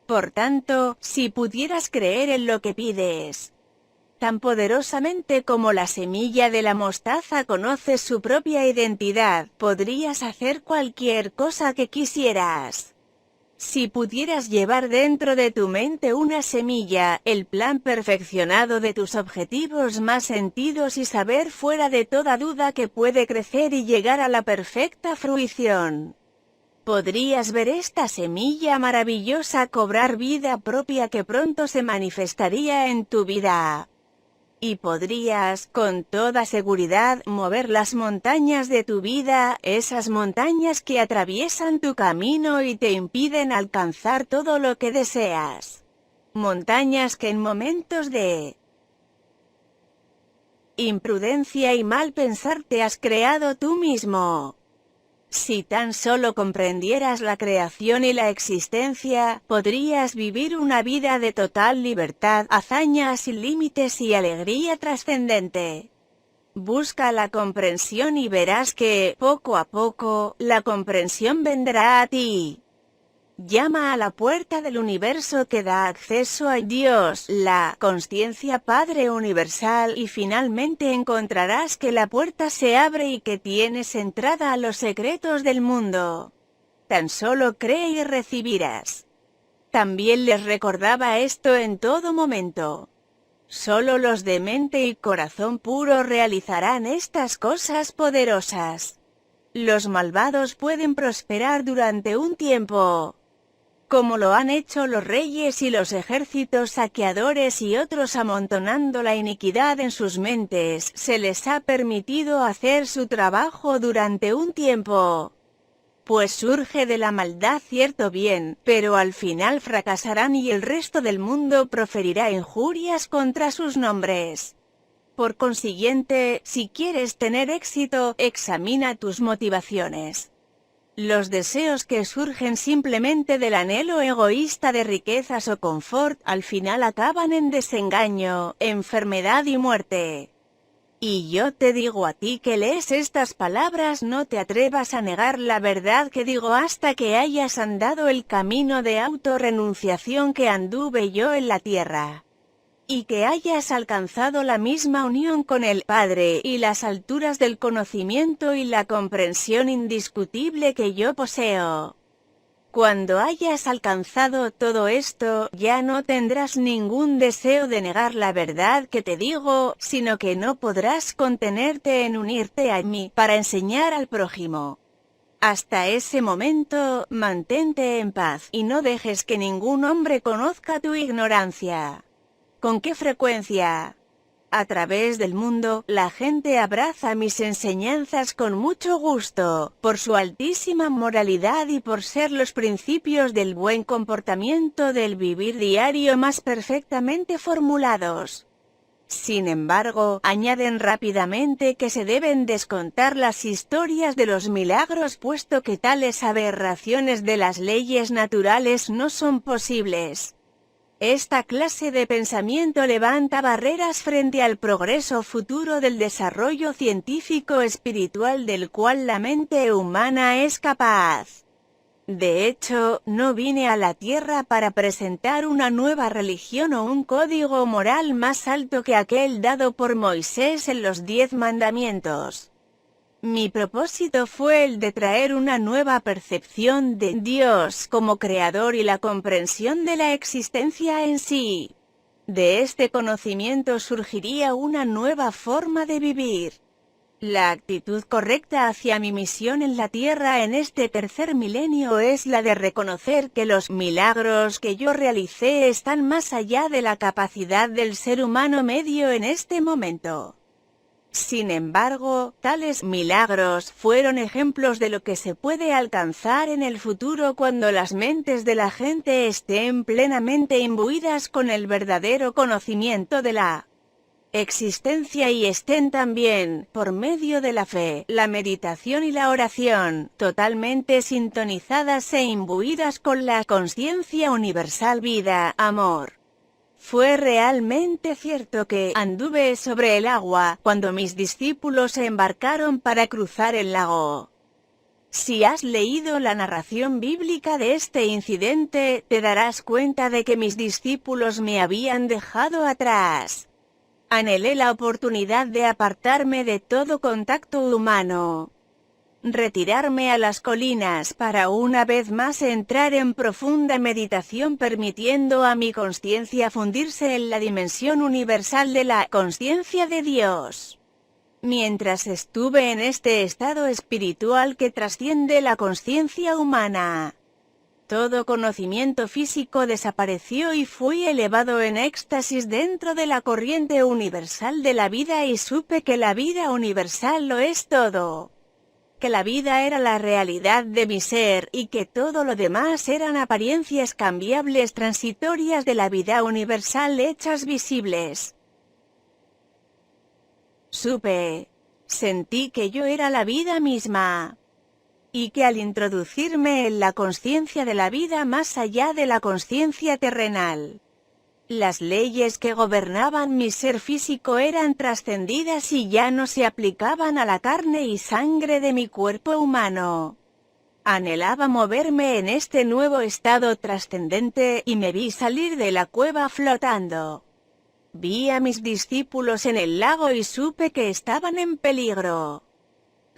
Speaker 1: Por tanto, si pudieras creer en lo que pides, tan poderosamente como la semilla de la mostaza conoce su propia identidad, podrías hacer cualquier cosa que quisieras. Si pudieras llevar dentro de tu mente una semilla, el plan perfeccionado de tus objetivos más sentidos y saber fuera de toda duda que puede crecer y llegar a la perfecta fruición, podrías ver esta semilla maravillosa cobrar vida propia que pronto se manifestaría en tu vida. Y podrías, con toda seguridad, mover las montañas de tu vida, esas montañas que atraviesan tu camino y te impiden alcanzar todo lo que deseas. Montañas que en momentos de imprudencia y mal pensar te has creado tú mismo. Si tan solo comprendieras la creación y la existencia, podrías vivir una vida de total libertad, hazañas sin límites y alegría trascendente. Busca la comprensión y verás que, poco a poco, la comprensión vendrá a ti. Llama a la puerta del universo que da acceso a Dios, la consciencia Padre Universal, y finalmente encontrarás que la puerta se abre y que tienes entrada a los secretos del mundo. Tan solo cree y recibirás. También les recordaba esto en todo momento. Solo los de mente y corazón puro realizarán estas cosas poderosas. Los malvados pueden prosperar durante un tiempo, como lo han hecho los reyes y los ejércitos saqueadores y otros amontonando la iniquidad en sus mentes, se les ha permitido hacer su trabajo durante un tiempo. Pues surge de la maldad cierto bien, pero al final fracasarán y el resto del mundo proferirá injurias contra sus nombres. Por consiguiente, si quieres tener éxito, examina tus motivaciones. Los deseos que surgen simplemente del anhelo egoísta de riquezas o confort, al final acaban en desengaño, enfermedad y muerte. Y yo te digo a ti que lees estas palabras, no te atrevas a negar la verdad que digo hasta que hayas andado el camino de autorrenunciación que anduve yo en la tierra. Y que hayas alcanzado la misma unión con el Padre, y las alturas del conocimiento y la comprensión indiscutible que yo poseo. Cuando hayas alcanzado todo esto, ya no tendrás ningún deseo de negar la verdad que te digo, sino que no podrás contenerte en unirte a mí, para enseñar al prójimo. Hasta ese momento, mantente en paz, y no dejes que ningún hombre conozca tu ignorancia. ¿Con qué frecuencia? A través del mundo, la gente abraza mis enseñanzas con mucho gusto, por su altísima moralidad y por ser los principios del buen comportamiento del vivir diario más perfectamente formulados. Sin embargo, añaden rápidamente que se deben descontar las historias de los milagros puesto que tales aberraciones de las leyes naturales no son posibles. Esta clase de pensamiento levanta barreras frente al progreso futuro del desarrollo científico espiritual del cual la mente humana es capaz. De hecho, no vine a la Tierra para presentar una nueva religión o un código moral más alto que aquel dado por Moisés en los 10 mandamientos. Mi propósito fue el de traer una nueva percepción de Dios como creador y la comprensión de la existencia en sí. De este conocimiento surgiría una nueva forma de vivir. La actitud correcta hacia mi misión en la Tierra en este tercer milenio es la de reconocer que los milagros que yo realicé están más allá de la capacidad del ser humano medio en este momento. Sin embargo, tales milagros fueron ejemplos de lo que se puede alcanzar en el futuro cuando las mentes de la gente estén plenamente imbuidas con el verdadero conocimiento de la existencia y estén también, por medio de la fe, la meditación y la oración, totalmente sintonizadas e imbuidas con la conciencia universal vida, amor. Fue realmente cierto que anduve sobre el agua cuando mis discípulos se embarcaron para cruzar el lago. Si has leído la narración bíblica de este incidente, te darás cuenta de que mis discípulos me habían dejado atrás. Anhelé la oportunidad de apartarme de todo contacto humano, retirarme a las colinas para una vez más entrar en profunda meditación permitiendo a mi consciencia fundirse en la dimensión universal de la consciencia de Dios. Mientras estuve en este estado espiritual que trasciende la consciencia humana, Todo conocimiento físico desapareció y fui elevado en éxtasis dentro de la corriente universal de la vida y supe que la vida universal lo es todo. Que la vida era la realidad de mi ser y que todo lo demás eran apariencias cambiables transitorias de la vida universal hechas visibles. Sentí que yo era la vida misma. Y que al introducirme en la consciencia de la vida más allá de la consciencia terrenal, las leyes que gobernaban mi ser físico eran trascendidas y ya no se aplicaban a la carne y sangre de mi cuerpo humano. Anhelaba moverme en este nuevo estado trascendente y me vi salir de la cueva flotando. Vi a mis discípulos en el lago y supe que estaban en peligro.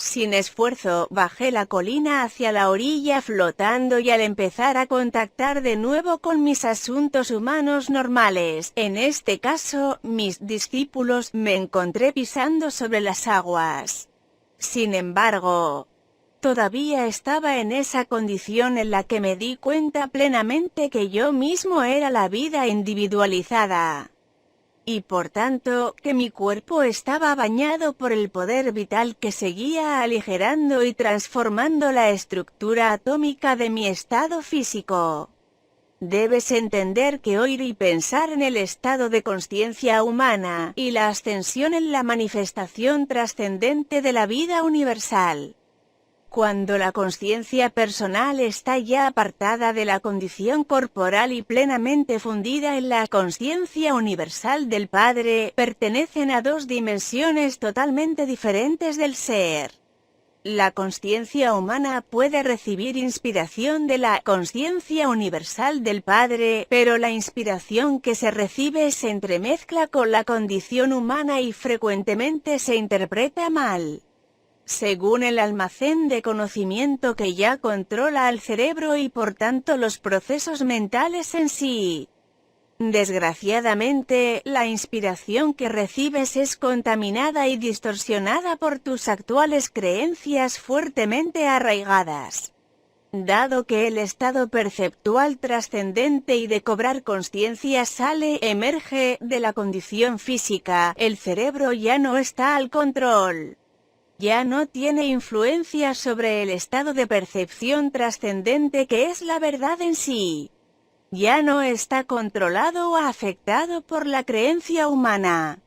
Speaker 1: Sin esfuerzo, bajé la colina hacia la orilla flotando y al empezar a contactar de nuevo con mis asuntos humanos normales, en este caso, mis discípulos, me encontré pisando sobre las aguas. Sin embargo, todavía estaba en esa condición en la que me di cuenta plenamente que yo mismo era la vida individualizada. Y por tanto, que mi cuerpo estaba bañado por el poder vital que seguía aligerando y transformando la estructura atómica de mi estado físico. Debes entender que oír y pensar en el estado de consciencia humana y la ascensión en la manifestación trascendente de la vida universal. Cuando la consciencia personal está ya apartada de la condición corporal y plenamente fundida en la consciencia universal del Padre, pertenecen a dos dimensiones totalmente diferentes del ser. La consciencia humana puede recibir inspiración de la consciencia universal del Padre, pero la inspiración que se recibe se entremezcla con la condición humana y frecuentemente se interpreta mal. Según el almacén de conocimiento que ya controla al cerebro y por tanto los procesos mentales en sí. Desgraciadamente, la inspiración que recibes es contaminada y distorsionada por tus actuales creencias fuertemente arraigadas. Dado que el estado perceptual trascendente y de cobrar conciencia emerge de la condición física, el cerebro ya no está al control. Ya no tiene influencia sobre el estado de percepción trascendente que es la verdad en sí. Ya no está controlado o afectado por la creencia humana.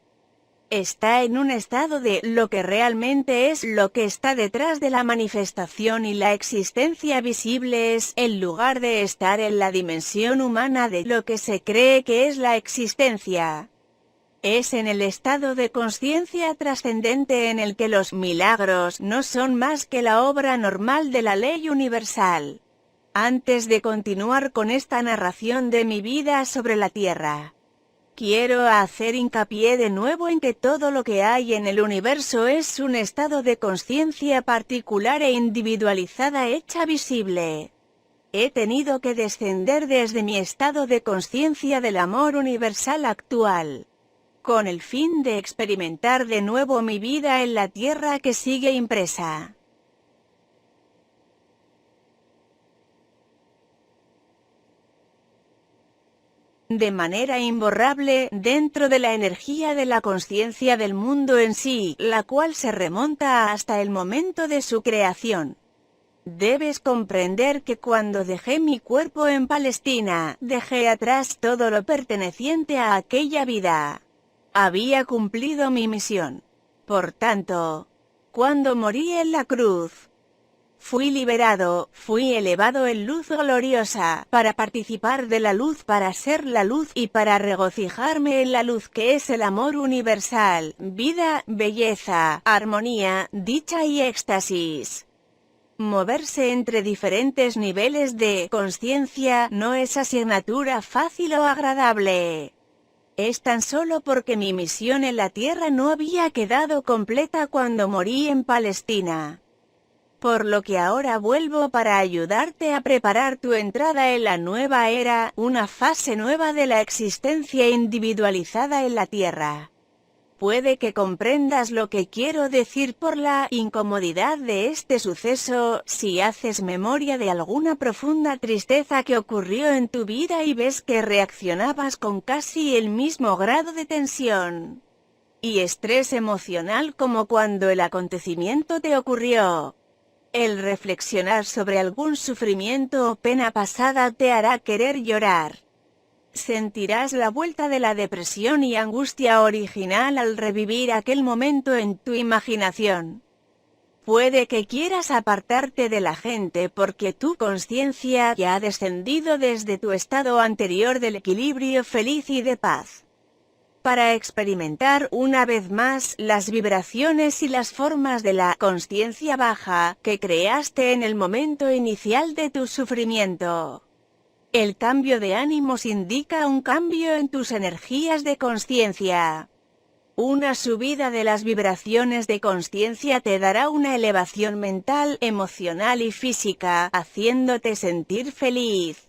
Speaker 1: Está en un estado de lo que realmente es lo que está detrás de la manifestación y la existencia visible es, en lugar de estar en la dimensión humana de lo que se cree que es la existencia. Es en el estado de consciencia trascendente en el que los milagros no son más que la obra normal de la ley universal. Antes de continuar con esta narración de mi vida sobre la Tierra, quiero hacer hincapié de nuevo en que todo lo que hay en el universo es un estado de consciencia particular e individualizada hecha visible. He tenido que descender desde mi estado de consciencia del amor universal actual, con el fin de experimentar de nuevo mi vida en la tierra que sigue impresa. De manera imborrable, dentro de la energía de la consciencia del mundo en sí, la cual se remonta hasta el momento de su creación. Debes comprender que cuando dejé mi cuerpo en Palestina, dejé atrás todo lo perteneciente a aquella vida. Había cumplido mi misión. Por tanto, cuando morí en la cruz, fui liberado, fui elevado en luz gloriosa, para participar de la luz, para ser la luz y para regocijarme en la luz que es el amor universal, vida, belleza, armonía, dicha y éxtasis. Moverse entre diferentes niveles de consciencia no es asignatura fácil o agradable. Es tan solo porque mi misión en la tierra no había quedado completa cuando morí en Palestina. Por lo que ahora vuelvo para ayudarte a preparar tu entrada en la nueva era, una fase nueva de la existencia individualizada en la tierra. Puede que comprendas lo que quiero decir por la incomodidad de este suceso, si haces memoria de alguna profunda tristeza que ocurrió en tu vida y ves que reaccionabas con casi el mismo grado de tensión y estrés emocional como cuando el acontecimiento te ocurrió. El reflexionar sobre algún sufrimiento o pena pasada te hará querer llorar. Sentirás la vuelta de la depresión y angustia original al revivir aquel momento en tu imaginación. Puede que quieras apartarte de la gente porque tu conciencia ya ha descendido desde tu estado anterior del equilibrio feliz y de paz, para experimentar una vez más las vibraciones y las formas de la consciencia baja que creaste en el momento inicial de tu sufrimiento. El cambio de ánimos indica un cambio en tus energías de consciencia. Una subida de las vibraciones de consciencia te dará una elevación mental, emocional y física, haciéndote sentir feliz.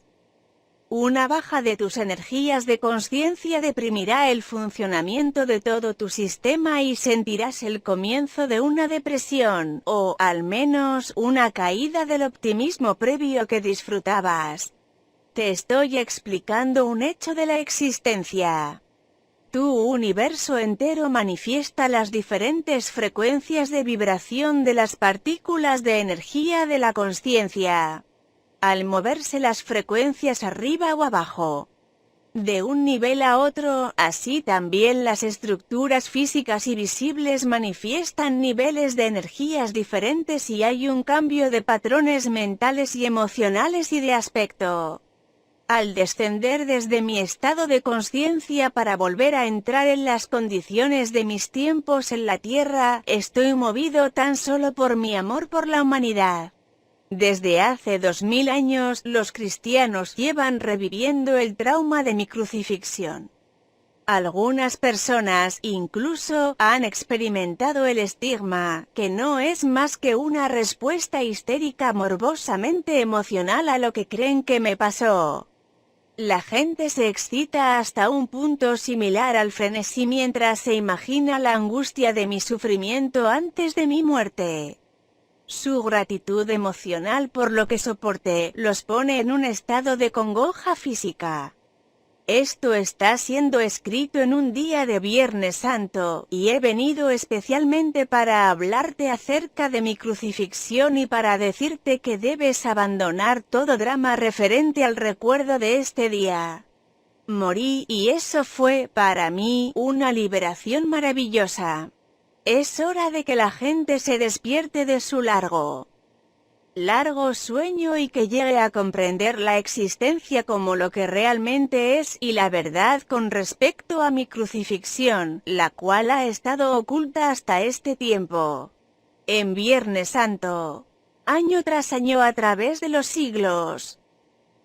Speaker 1: Una baja de tus energías de consciencia deprimirá el funcionamiento de todo tu sistema y sentirás el comienzo de una depresión, o, al menos, una caída del optimismo previo que disfrutabas. Te estoy explicando un hecho de la existencia. Tu universo entero manifiesta las diferentes frecuencias de vibración de las partículas de energía de la consciencia, al moverse las frecuencias arriba o abajo, de un nivel a otro. Así también las estructuras físicas y visibles manifiestan niveles de energías diferentes y hay un cambio de patrones mentales y emocionales y de aspecto. Al descender desde mi estado de consciencia para volver a entrar en las condiciones de mis tiempos en la Tierra, estoy movido tan solo por mi amor por la humanidad. Desde hace 2000 años, los cristianos llevan reviviendo el trauma de mi crucifixión. Algunas personas incluso han experimentado el estigma, que no es más que una respuesta histérica morbosamente emocional a lo que creen que me pasó. La gente se excita hasta un punto similar al frenesí mientras se imagina la angustia de mi sufrimiento antes de mi muerte. Su gratitud emocional por lo que soporté los pone en un estado de congoja física. Esto está siendo escrito en un día de Viernes Santo, y he venido especialmente para hablarte acerca de mi crucifixión y para decirte que debes abandonar todo drama referente al recuerdo de este día. Morí y eso fue, para mí, una liberación maravillosa. Es hora de que la gente se despierte de su largo sueño y que llegue a comprender la existencia como lo que realmente es y la verdad con respecto a mi crucifixión, la cual ha estado oculta hasta este tiempo. En Viernes Santo, año tras año a través de los siglos,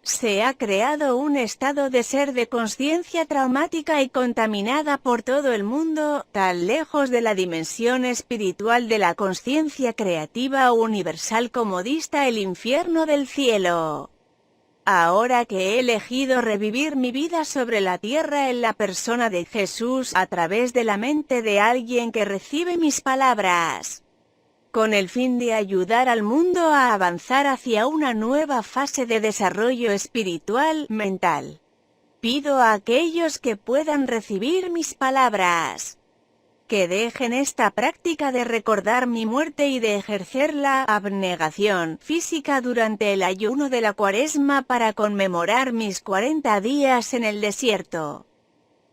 Speaker 1: se ha creado un estado de ser de conciencia traumática y contaminada por todo el mundo, tan lejos de la dimensión espiritual de la conciencia creativa universal como dista el infierno del cielo. Ahora que he elegido revivir mi vida sobre la tierra en la persona de Jesús a través de la mente de alguien que recibe mis palabras, con el fin de ayudar al mundo a avanzar hacia una nueva fase de desarrollo espiritual, mental. Pido a aquellos que puedan recibir mis palabras, que dejen esta práctica de recordar mi muerte y de ejercer la abnegación física durante el ayuno de la Cuaresma para conmemorar mis 40 días en el desierto.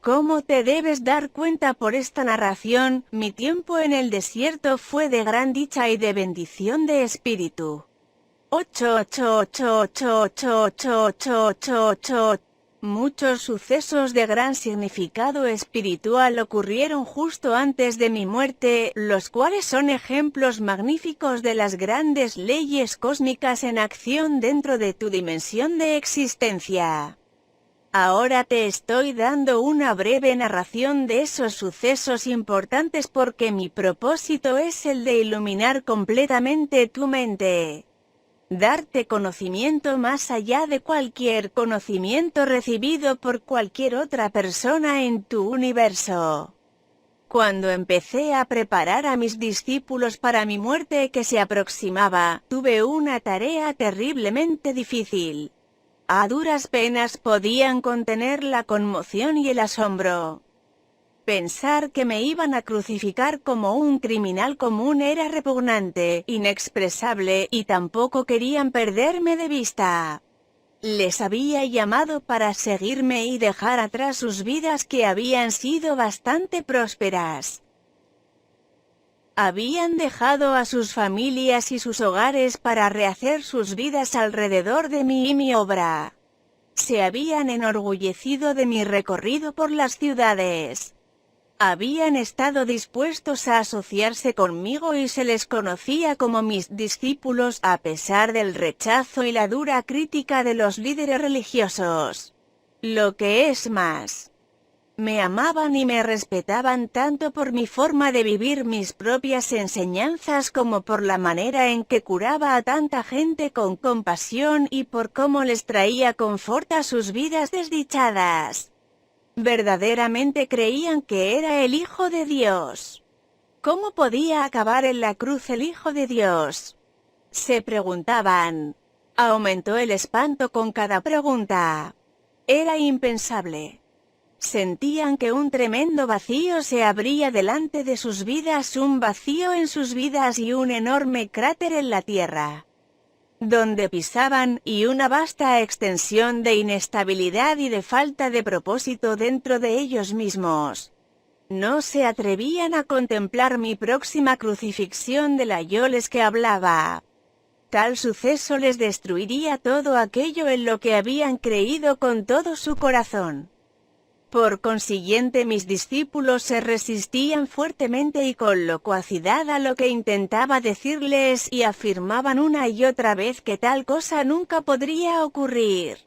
Speaker 1: ¿Cómo te debes dar cuenta por esta narración? Mi tiempo en el desierto fue de gran dicha y de bendición de espíritu. 8. Muchos sucesos de gran significado espiritual ocurrieron justo antes de mi muerte, los cuales son ejemplos magníficos de las grandes leyes cósmicas en acción dentro de tu dimensión de existencia. Ahora te estoy dando una breve narración de esos sucesos importantes porque mi propósito es el de iluminar completamente tu mente, darte conocimiento más allá de cualquier conocimiento recibido por cualquier otra persona en tu universo. Cuando empecé a preparar a mis discípulos para mi muerte que se aproximaba, tuve una tarea terriblemente difícil. A duras penas podían contener la conmoción y el asombro. Pensar que me iban a crucificar como un criminal común era repugnante, inexpresable, y tampoco querían perderme de vista. Les había llamado para seguirme y dejar atrás sus vidas que habían sido bastante prósperas. Habían dejado a sus familias y sus hogares para rehacer sus vidas alrededor de mí y mi obra. Se habían enorgullecido de mi recorrido por las ciudades. Habían estado dispuestos a asociarse conmigo y se les conocía como mis discípulos a pesar del rechazo y la dura crítica de los líderes religiosos. Lo que es más, me amaban y me respetaban tanto por mi forma de vivir mis propias enseñanzas como por la manera en que curaba a tanta gente con compasión y por cómo les traía confort a sus vidas desdichadas. Verdaderamente creían que era el Hijo de Dios. ¿Cómo podía acabar en la cruz el Hijo de Dios?, se preguntaban. Aumentó el espanto con cada pregunta. Era impensable. Sentían que un tremendo vacío se abría delante de sus vidas, un vacío en sus vidas y un enorme cráter en la tierra donde pisaban, y una vasta extensión de inestabilidad y de falta de propósito dentro de ellos mismos. No se atrevían a contemplar mi próxima crucifixión de la yo les que hablaba. Tal suceso les destruiría todo aquello en lo que habían creído con todo su corazón. Por consiguiente, mis discípulos se resistían fuertemente y con locuacidad a lo que intentaba decirles y afirmaban una y otra vez que tal cosa nunca podría ocurrir.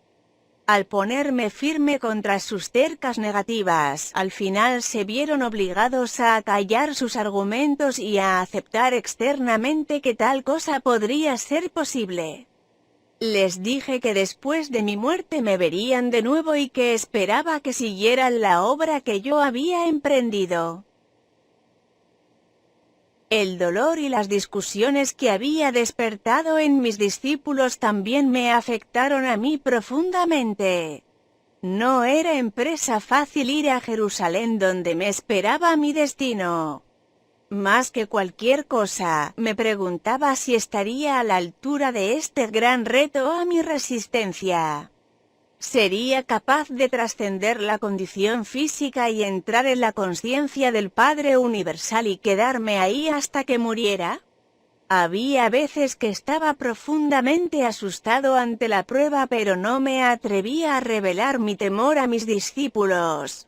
Speaker 1: Al ponerme firme contra sus tercas negativas, al final se vieron obligados a acallar sus argumentos y a aceptar externamente que tal cosa podría ser posible. Les dije que después de mi muerte me verían de nuevo y que esperaba que siguieran la obra que yo había emprendido. El dolor y las discusiones que había despertado en mis discípulos también me afectaron a mí profundamente. No era empresa fácil ir a Jerusalén donde me esperaba mi destino. Más que cualquier cosa, me preguntaba si estaría a la altura de este gran reto a mi resistencia. ¿Sería capaz de trascender la condición física y entrar en la conciencia del Padre Universal y quedarme ahí hasta que muriera? Había veces que estaba profundamente asustado ante la prueba, pero no me atrevía a revelar mi temor a mis discípulos.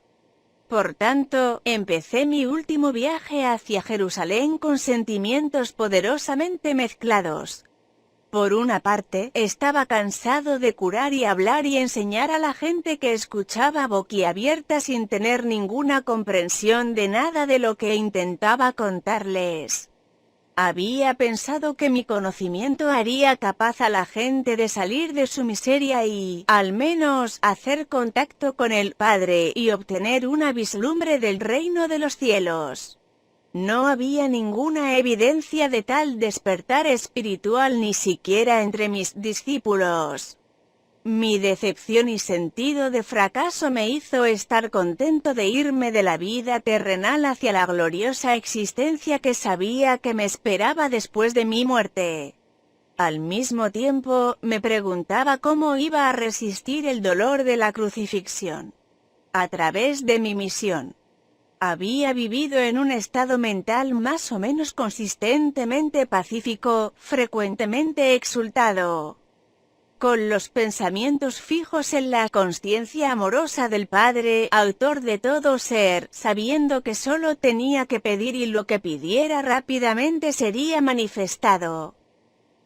Speaker 1: Por tanto, empecé mi último viaje hacia Jerusalén con sentimientos poderosamente mezclados. Por una parte, estaba cansado de curar y hablar y enseñar a la gente que escuchaba boquiabierta sin tener ninguna comprensión de nada de lo que intentaba contarles. Había pensado que mi conocimiento haría capaz a la gente de salir de su miseria y, al menos, hacer contacto con el Padre y obtener una vislumbre del reino de los cielos. No había ninguna evidencia de tal despertar espiritual ni siquiera entre mis discípulos. Mi decepción y sentido de fracaso me hizo estar contento de irme de la vida terrenal hacia la gloriosa existencia que sabía que me esperaba después de mi muerte. Al mismo tiempo, me preguntaba cómo iba a resistir el dolor de la crucifixión. A través de mi misión, había vivido en un estado mental más o menos consistentemente pacífico, frecuentemente exultado, con los pensamientos fijos en la consciencia amorosa del Padre, autor de todo ser, sabiendo que solo tenía que pedir y lo que pidiera rápidamente sería manifestado.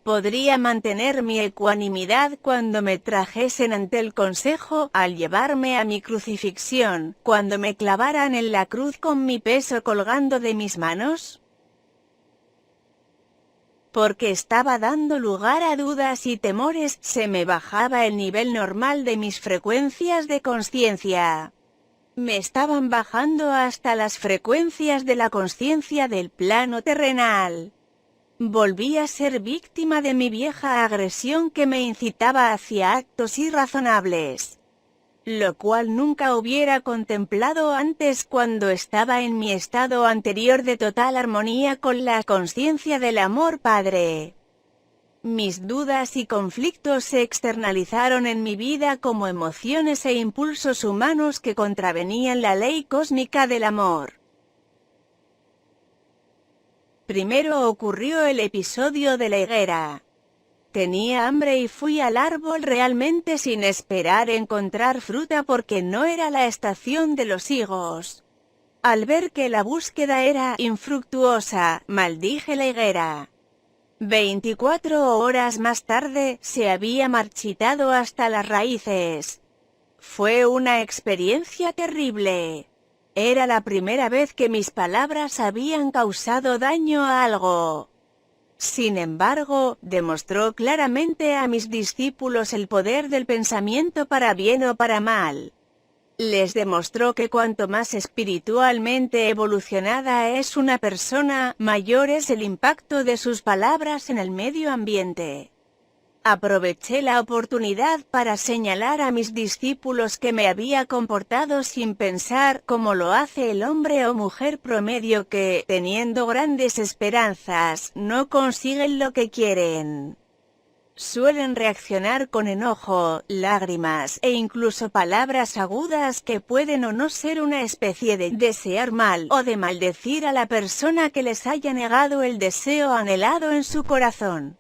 Speaker 1: Podría mantener mi ecuanimidad cuando me trajesen ante el consejo, al llevarme a mi crucifixión, cuando me clavaran en la cruz con mi peso colgando de mis manos, porque estaba dando lugar a dudas y temores, se me bajaba el nivel normal de mis frecuencias de conciencia. Me estaban bajando hasta las frecuencias de la consciencia del plano terrenal. Volví a ser víctima de mi vieja agresión que me incitaba hacia actos irrazonables, lo cual nunca hubiera contemplado antes cuando estaba en mi estado anterior de total armonía con la consciencia del amor Padre. Mis dudas y conflictos se externalizaron en mi vida como emociones e impulsos humanos que contravenían la ley cósmica del amor. Primero ocurrió el episodio de la higuera. Tenía hambre y fui al árbol realmente sin esperar encontrar fruta porque no era la estación de los higos. Al ver que la búsqueda era infructuosa, maldije la higuera. 24 horas más tarde, se había marchitado hasta las raíces. Fue una experiencia terrible. Era la primera vez que mis palabras habían causado daño a algo. Sin embargo, demostró claramente a mis discípulos el poder del pensamiento para bien o para mal. Les demostró que cuanto más espiritualmente evolucionada es una persona, mayor es el impacto de sus palabras en el medio ambiente. Aproveché la oportunidad para señalar a mis discípulos que me había comportado sin pensar como lo hace el hombre o mujer promedio que, teniendo grandes esperanzas, no consiguen lo que quieren. Suelen reaccionar con enojo, lágrimas e incluso palabras agudas que pueden o no ser una especie de desear mal o de maldecir a la persona que les haya negado el deseo anhelado en su corazón.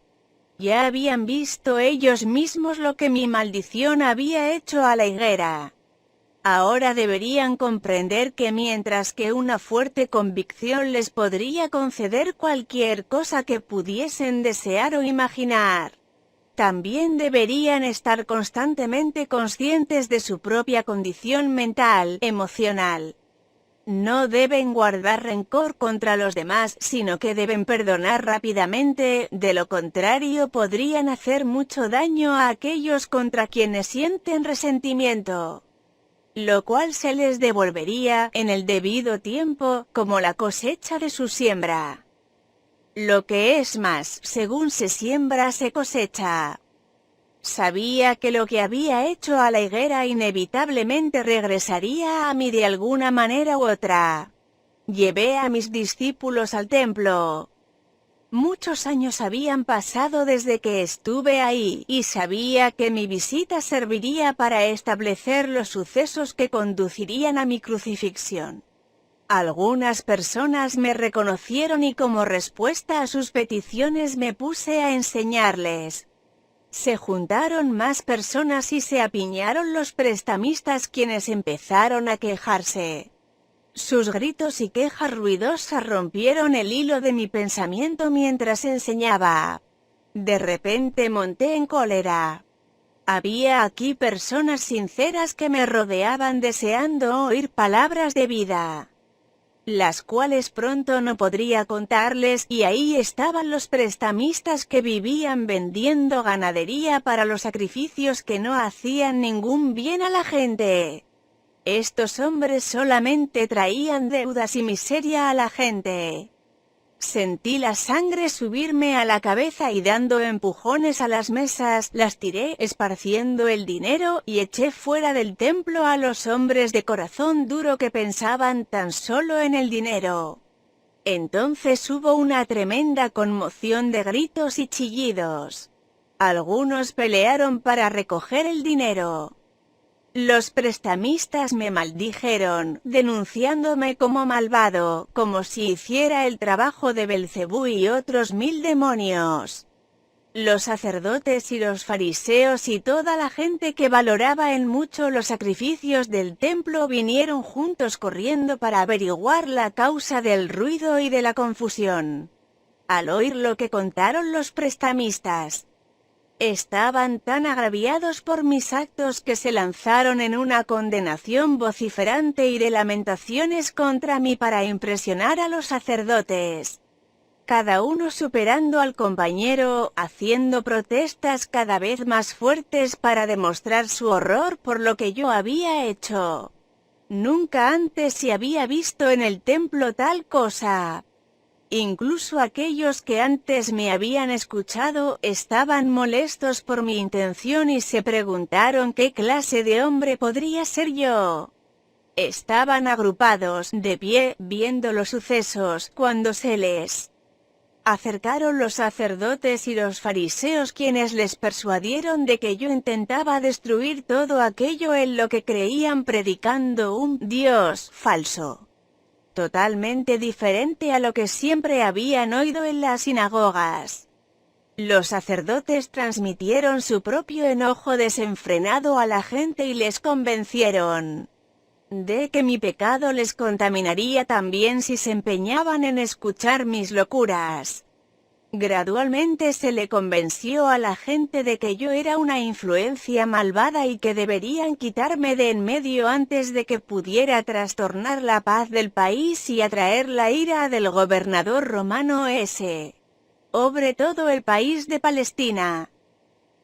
Speaker 1: Ya habían visto ellos mismos lo que mi maldición había hecho a la higuera. Ahora deberían comprender que mientras que una fuerte convicción les podría conceder cualquier cosa que pudiesen desear o imaginar, también deberían estar constantemente conscientes de su propia condición mental, emocional. No deben guardar rencor contra los demás, sino que deben perdonar rápidamente, de lo contrario podrían hacer mucho daño a aquellos contra quienes sienten resentimiento, lo cual se les devolvería, en el debido tiempo, como la cosecha de su siembra. Lo que es más, según se siembra se cosecha. Sabía que lo que había hecho a la higuera inevitablemente regresaría a mí de alguna manera u otra. Llevé a mis discípulos al templo. Muchos años habían pasado desde que estuve ahí, y sabía que mi visita serviría para establecer los sucesos que conducirían a mi crucifixión. Algunas personas me reconocieron y como respuesta a sus peticiones me puse a enseñarles. Se juntaron más personas y se apiñaron los prestamistas quienes empezaron a quejarse. Sus gritos y quejas ruidosas rompieron el hilo de mi pensamiento mientras enseñaba. De repente monté en cólera. Había aquí personas sinceras que me rodeaban deseando oír palabras de vida, las cuales pronto no podría contarles, y ahí estaban los prestamistas que vivían vendiendo ganadería para los sacrificios que no hacían ningún bien a la gente. Estos hombres solamente traían deudas y miseria a la gente. Sentí la sangre subirme a la cabeza y dando empujones a las mesas, las tiré esparciendo el dinero y eché fuera del templo a los hombres de corazón duro que pensaban tan solo en el dinero. Entonces hubo una tremenda conmoción de gritos y chillidos. Algunos pelearon para recoger el dinero. Los prestamistas me maldijeron, denunciándome como malvado, como si hiciera el trabajo de Belcebú y otros 1000 demonios. Los sacerdotes y los fariseos y toda la gente que valoraba en mucho los sacrificios del templo vinieron juntos corriendo para averiguar la causa del ruido y de la confusión. Al oír lo que contaron los prestamistas, estaban tan agraviados por mis actos que se lanzaron en una condenación vociferante y de lamentaciones contra mí para impresionar a los sacerdotes. Cada uno superando al compañero, haciendo protestas cada vez más fuertes para demostrar su horror por lo que yo había hecho. Nunca antes se había visto en el templo tal cosa. Incluso aquellos que antes me habían escuchado estaban molestos por mi intención y se preguntaron qué clase de hombre podría ser yo. Estaban agrupados, de pie, viendo los sucesos, cuando se les acercaron los sacerdotes y los fariseos, quienes les persuadieron de que yo intentaba destruir todo aquello en lo que creían, predicando un Dios falso, totalmente diferente a lo que siempre habían oído en las sinagogas. Los sacerdotes transmitieron su propio enojo desenfrenado a la gente y les convencieron de que mi pecado les contaminaría también si se empeñaban en escuchar mis locuras. Gradualmente se le convenció a la gente de que yo era una influencia malvada y que deberían quitarme de en medio antes de que pudiera trastornar la paz del país y atraer la ira del gobernador romano sobre todo el país de Palestina.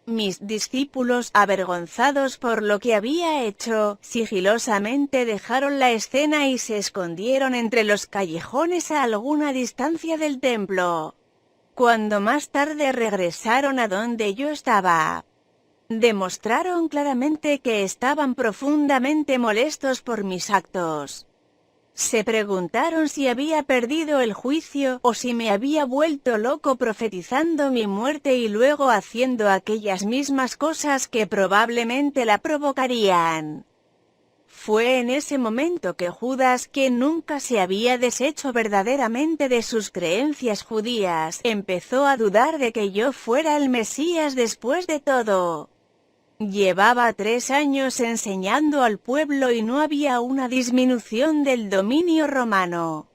Speaker 1: Mis discípulos, avergonzados por lo que había hecho, sigilosamente dejaron la escena y se escondieron entre los callejones a alguna distancia del templo. Cuando más tarde regresaron a donde yo estaba, demostraron claramente que estaban profundamente molestos por mis actos. Se preguntaron si había perdido el juicio o si me había vuelto loco profetizando mi muerte y luego haciendo aquellas mismas cosas que probablemente la provocarían. Fue en ese momento que Judas, que nunca se había deshecho verdaderamente de sus creencias judías, empezó a dudar de que yo fuera el Mesías después de todo. Llevaba 3 años enseñando al pueblo y no había una disminución del dominio romano.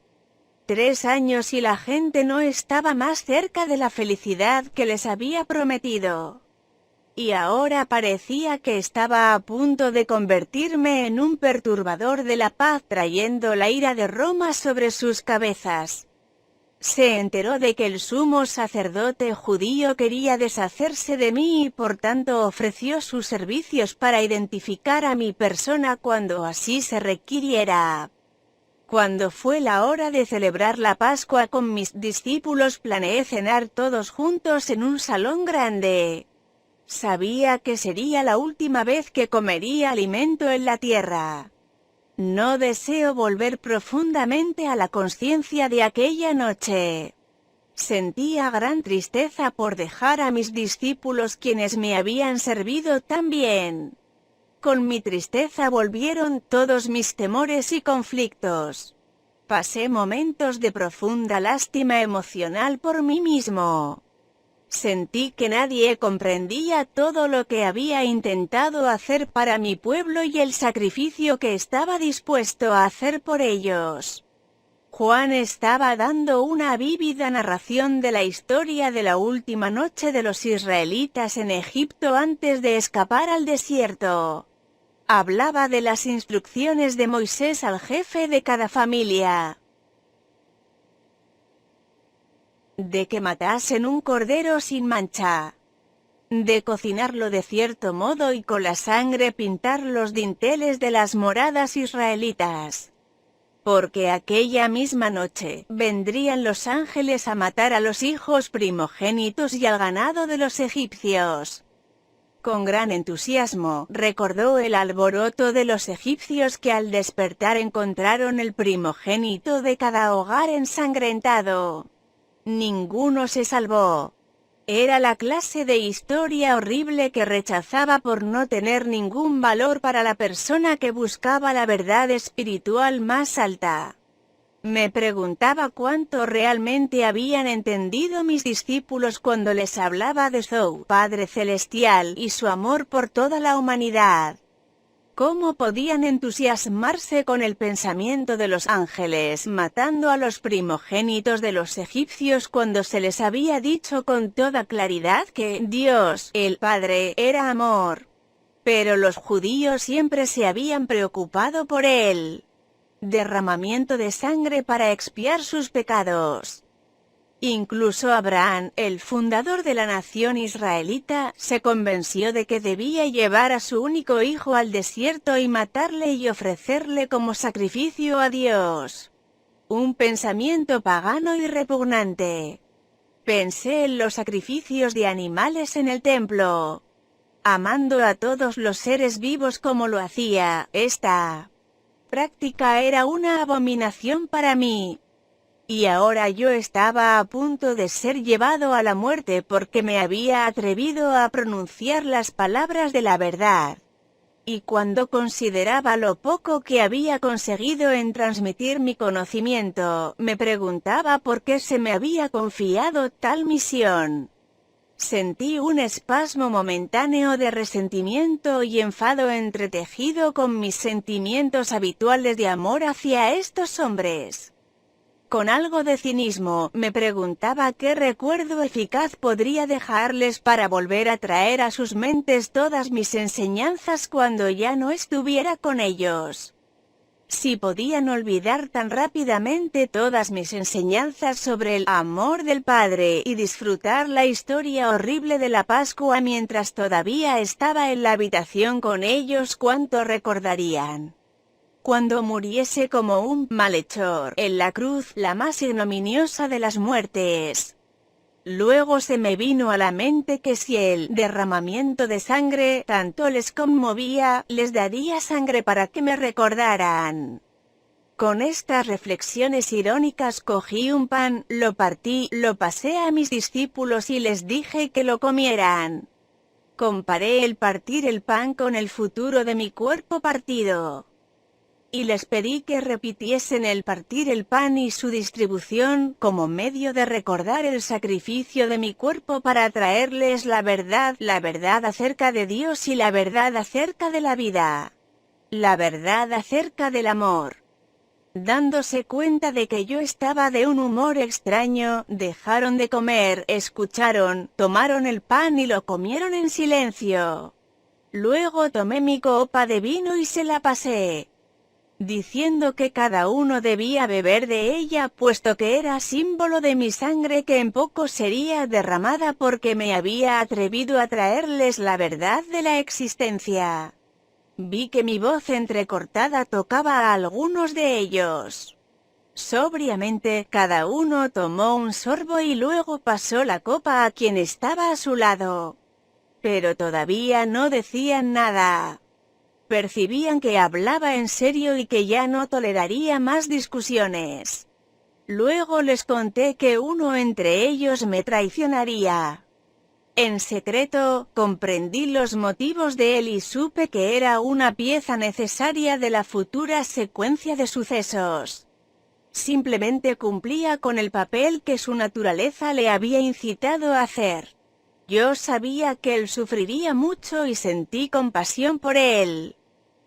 Speaker 1: 3 años y la gente no estaba más cerca de la felicidad que les había prometido. Y ahora parecía que estaba a punto de convertirme en un perturbador de la paz, trayendo la ira de Roma sobre sus cabezas. Se enteró de que el sumo sacerdote judío quería deshacerse de mí y por tanto ofreció sus servicios para identificar a mi persona cuando así se requiriera. Cuando fue la hora de celebrar la Pascua con mis discípulos, planeé cenar todos juntos en un salón grande. Sabía que sería la última vez que comería alimento en la tierra. No deseo volver profundamente a la conciencia de aquella noche. Sentía gran tristeza por dejar a mis discípulos, quienes me habían servido tan bien. Con mi tristeza volvieron todos mis temores y conflictos. Pasé momentos de profunda lástima emocional por mí mismo. Sentí que nadie comprendía todo lo que había intentado hacer para mi pueblo y el sacrificio que estaba dispuesto a hacer por ellos. Juan estaba dando una vívida narración de la historia de la última noche de los israelitas en Egipto antes de escapar al desierto. Hablaba de las instrucciones de Moisés al jefe de cada familia, de que matasen un cordero sin mancha, de cocinarlo de cierto modo y con la sangre pintar los dinteles de las moradas israelitas. Porque aquella misma noche vendrían los ángeles a matar a los hijos primogénitos y al ganado de los egipcios. Con gran entusiasmo recordó el alboroto de los egipcios que al despertar encontraron el primogénito de cada hogar ensangrentado. Ninguno se salvó. Era la clase de historia horrible que rechazaba por no tener ningún valor para la persona que buscaba la verdad espiritual más alta. Me preguntaba cuánto realmente habían entendido mis discípulos cuando les hablaba de su Padre Celestial y su amor por toda la humanidad. ¿Cómo podían entusiasmarse con el pensamiento de los ángeles matando a los primogénitos de los egipcios cuando se les había dicho con toda claridad que Dios, el Padre, era amor? Pero los judíos siempre se habían preocupado por el derramamiento de sangre para expiar sus pecados. Incluso Abraham, el fundador de la nación israelita, se convenció de que debía llevar a su único hijo al desierto y matarle y ofrecerle como sacrificio a Dios. Un pensamiento pagano y repugnante. Pensé en los sacrificios de animales en el templo. Amando a todos los seres vivos como lo hacía, esta práctica era una abominación para mí. Y ahora yo estaba a punto de ser llevado a la muerte porque me había atrevido a pronunciar las palabras de la verdad. Y cuando consideraba lo poco que había conseguido en transmitir mi conocimiento, me preguntaba por qué se me había confiado tal misión. Sentí un espasmo momentáneo de resentimiento y enfado entretejido con mis sentimientos habituales de amor hacia estos hombres. Con algo de cinismo, me preguntaba qué recuerdo eficaz podría dejarles para volver a traer a sus mentes todas mis enseñanzas cuando ya no estuviera con ellos. Si podían olvidar tan rápidamente todas mis enseñanzas sobre el amor del Padre y disfrutar la historia horrible de la Pascua mientras todavía estaba en la habitación con ellos, ¿cuánto recordarían? Cuando muriese como un malhechor en la cruz, la más ignominiosa de las muertes. Luego se me vino a la mente que si el derramamiento de sangre tanto les conmovía, les daría sangre para que me recordaran. Con estas reflexiones irónicas cogí un pan, lo partí, lo pasé a mis discípulos y les dije que lo comieran. Comparé el partir el pan con el futuro de mi cuerpo partido. Y les pedí que repitiesen el partir el pan y su distribución como medio de recordar el sacrificio de mi cuerpo para traerles la verdad acerca de Dios y la verdad acerca de la vida, la verdad acerca del amor. Dándose cuenta de que yo estaba de un humor extraño, dejaron de comer, escucharon, tomaron el pan y lo comieron en silencio. Luego tomé mi copa de vino y se la pasé, diciendo que cada uno debía beber de ella puesto que era símbolo de mi sangre que en poco sería derramada porque me había atrevido a traerles la verdad de la existencia. Vi que mi voz entrecortada tocaba a algunos de ellos. Sobriamente, cada uno tomó un sorbo y luego pasó la copa a quien estaba a su lado. Pero todavía no decían nada. Percibían que hablaba en serio y que ya no toleraría más discusiones. Luego les conté que uno entre ellos me traicionaría. En secreto, comprendí los motivos de él y supe que era una pieza necesaria de la futura secuencia de sucesos. Simplemente cumplía con el papel que su naturaleza le había incitado a hacer. Yo sabía que él sufriría mucho y sentí compasión por él.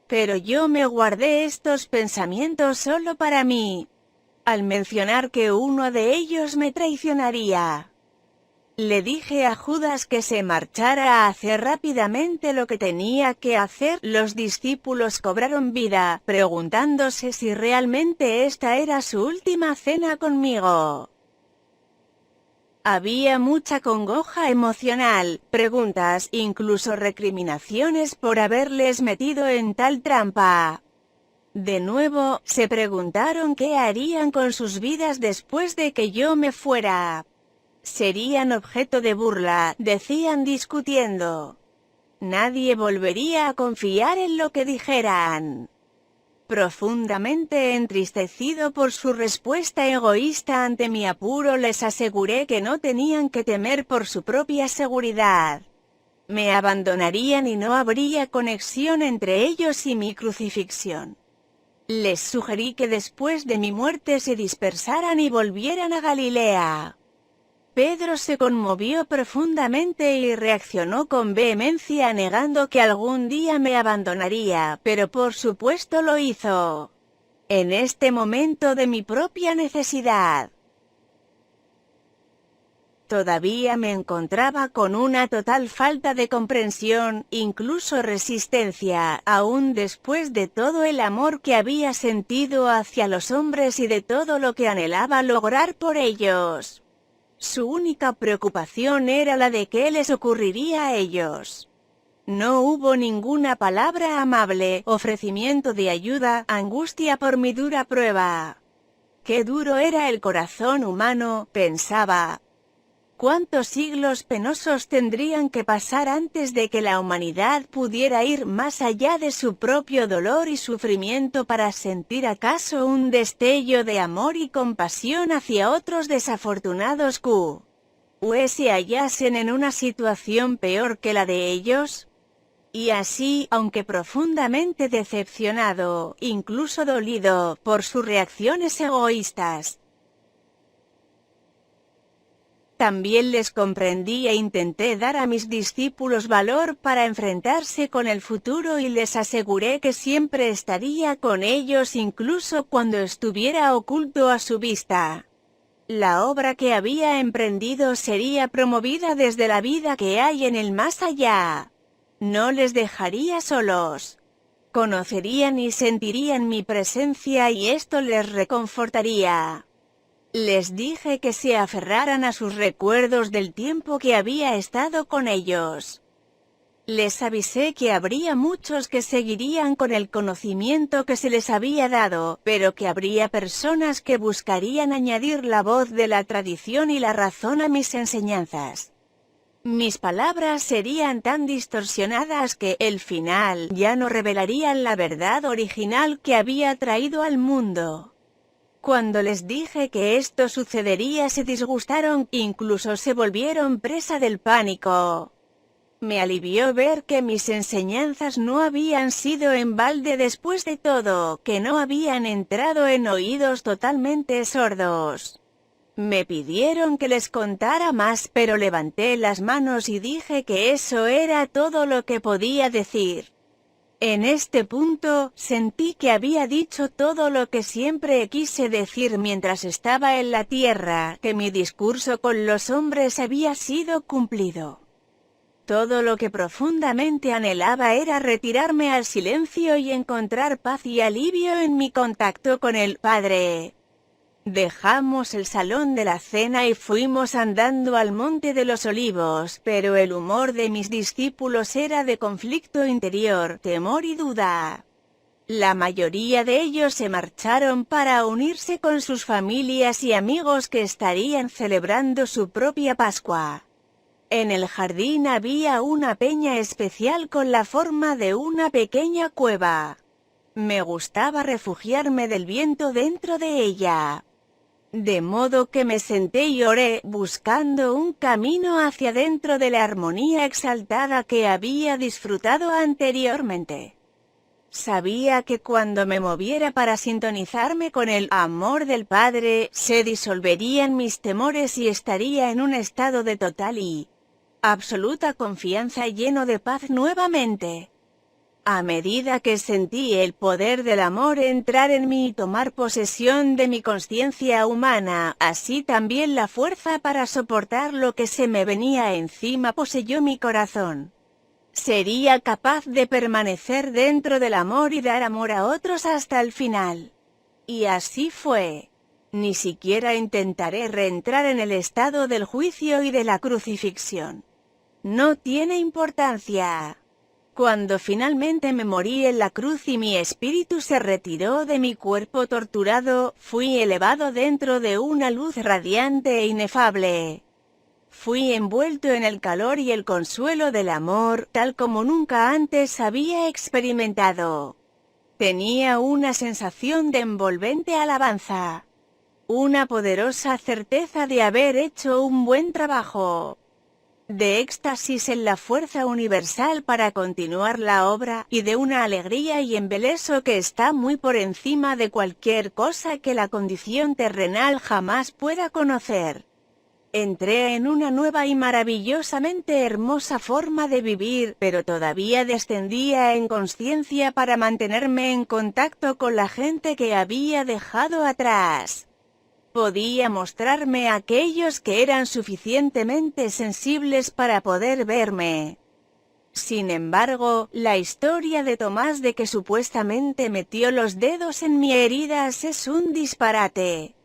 Speaker 1: Pero yo me guardé estos pensamientos solo para mí. Al mencionar que uno de ellos me traicionaría, le dije a Judas que se marchara a hacer rápidamente lo que tenía que hacer. Los discípulos cobraron vida, preguntándose si realmente esta era su última cena conmigo. Había mucha congoja emocional, preguntas, incluso recriminaciones por haberles metido en tal trampa. De nuevo, se preguntaron qué harían con sus vidas después de que yo me fuera. Serían objeto de burla, decían discutiendo. Nadie volvería a confiar en lo que dijeran. Profundamente entristecido por su respuesta egoísta ante mi apuro, les aseguré que no tenían que temer por su propia seguridad. Me abandonarían y no habría conexión entre ellos y mi crucifixión. Les sugerí que después de mi muerte se dispersaran y volvieran a Galilea. Pedro se conmovió profundamente y reaccionó con vehemencia negando que algún día me abandonaría, pero por supuesto lo hizo. En este momento de mi propia necesidad. Todavía me encontraba con una total falta de comprensión, incluso resistencia, aún después de todo el amor que había sentido hacia los hombres y de todo lo que anhelaba lograr por ellos. Su única preocupación era la de qué les ocurriría a ellos. No hubo ninguna palabra amable, ofrecimiento de ayuda, angustia por mi dura prueba. Qué duro era el corazón humano, pensaba. ¿Cuántos siglos penosos tendrían que pasar antes de que la humanidad pudiera ir más allá de su propio dolor y sufrimiento para sentir acaso un destello de amor y compasión hacia otros desafortunados que se hallasen en una situación peor que la de ellos? Y así, aunque profundamente decepcionado, incluso dolido, por sus reacciones egoístas, también les comprendí e intenté dar a mis discípulos valor para enfrentarse con el futuro y les aseguré que siempre estaría con ellos incluso cuando estuviera oculto a su vista. La obra que había emprendido sería promovida desde la vida que hay en el más allá. No les dejaría solos. Conocerían y sentirían mi presencia y esto les reconfortaría. Les dije que se aferraran a sus recuerdos del tiempo que había estado con ellos. Les avisé que habría muchos que seguirían con el conocimiento que se les había dado, pero que habría personas que buscarían añadir la voz de la tradición y la razón a mis enseñanzas. Mis palabras serían tan distorsionadas que, al final, ya no revelarían la verdad original que había traído al mundo. Cuando les dije que esto sucedería se disgustaron, incluso se volvieron presa del pánico. Me alivió ver que mis enseñanzas no habían sido en balde después de todo, que no habían entrado en oídos totalmente sordos. Me pidieron que les contara más, pero levanté las manos y dije que eso era todo lo que podía decir. En este punto, sentí que había dicho todo lo que siempre quise decir mientras estaba en la tierra, que mi discurso con los hombres había sido cumplido. Todo lo que profundamente anhelaba era retirarme al silencio y encontrar paz y alivio en mi contacto con el Padre. Dejamos el salón de la cena y fuimos andando al Monte de los Olivos, pero el humor de mis discípulos era de conflicto interior, temor y duda. La mayoría de ellos se marcharon para unirse con sus familias y amigos que estarían celebrando su propia Pascua. En el jardín había una peña especial con la forma de una pequeña cueva. Me gustaba refugiarme del viento dentro de ella. De modo que me senté y oré, buscando un camino hacia dentro de la armonía exaltada que había disfrutado anteriormente. Sabía que cuando me moviera para sintonizarme con el amor del Padre, se disolverían mis temores y estaría en un estado de total y absoluta confianza lleno de paz nuevamente. A medida que sentí el poder del amor entrar en mí y tomar posesión de mi conciencia humana, así también la fuerza para soportar lo que se me venía encima poseyó mi corazón. Sería capaz de permanecer dentro del amor y dar amor a otros hasta el final. Y así fue. Ni siquiera intentaré reentrar en el estado del juicio y de la crucifixión. No tiene importancia. Cuando finalmente me morí en la cruz y mi espíritu se retiró de mi cuerpo torturado, fui elevado dentro de una luz radiante e inefable. Fui envuelto en el calor y el consuelo del amor, tal como nunca antes había experimentado. Tenía una sensación de envolvente alabanza. Una poderosa certeza de haber hecho un buen trabajo. De éxtasis en la fuerza universal para continuar la obra, y de una alegría y embeleso que está muy por encima de cualquier cosa que la condición terrenal jamás pueda conocer. Entré en una nueva y maravillosamente hermosa forma de vivir, pero todavía descendía en conciencia para mantenerme en contacto con la gente que había dejado atrás. Podía mostrarme a aquellos que eran suficientemente sensibles para poder verme. Sin embargo, la historia de Tomás de que supuestamente metió los dedos en mi heridas es un disparate.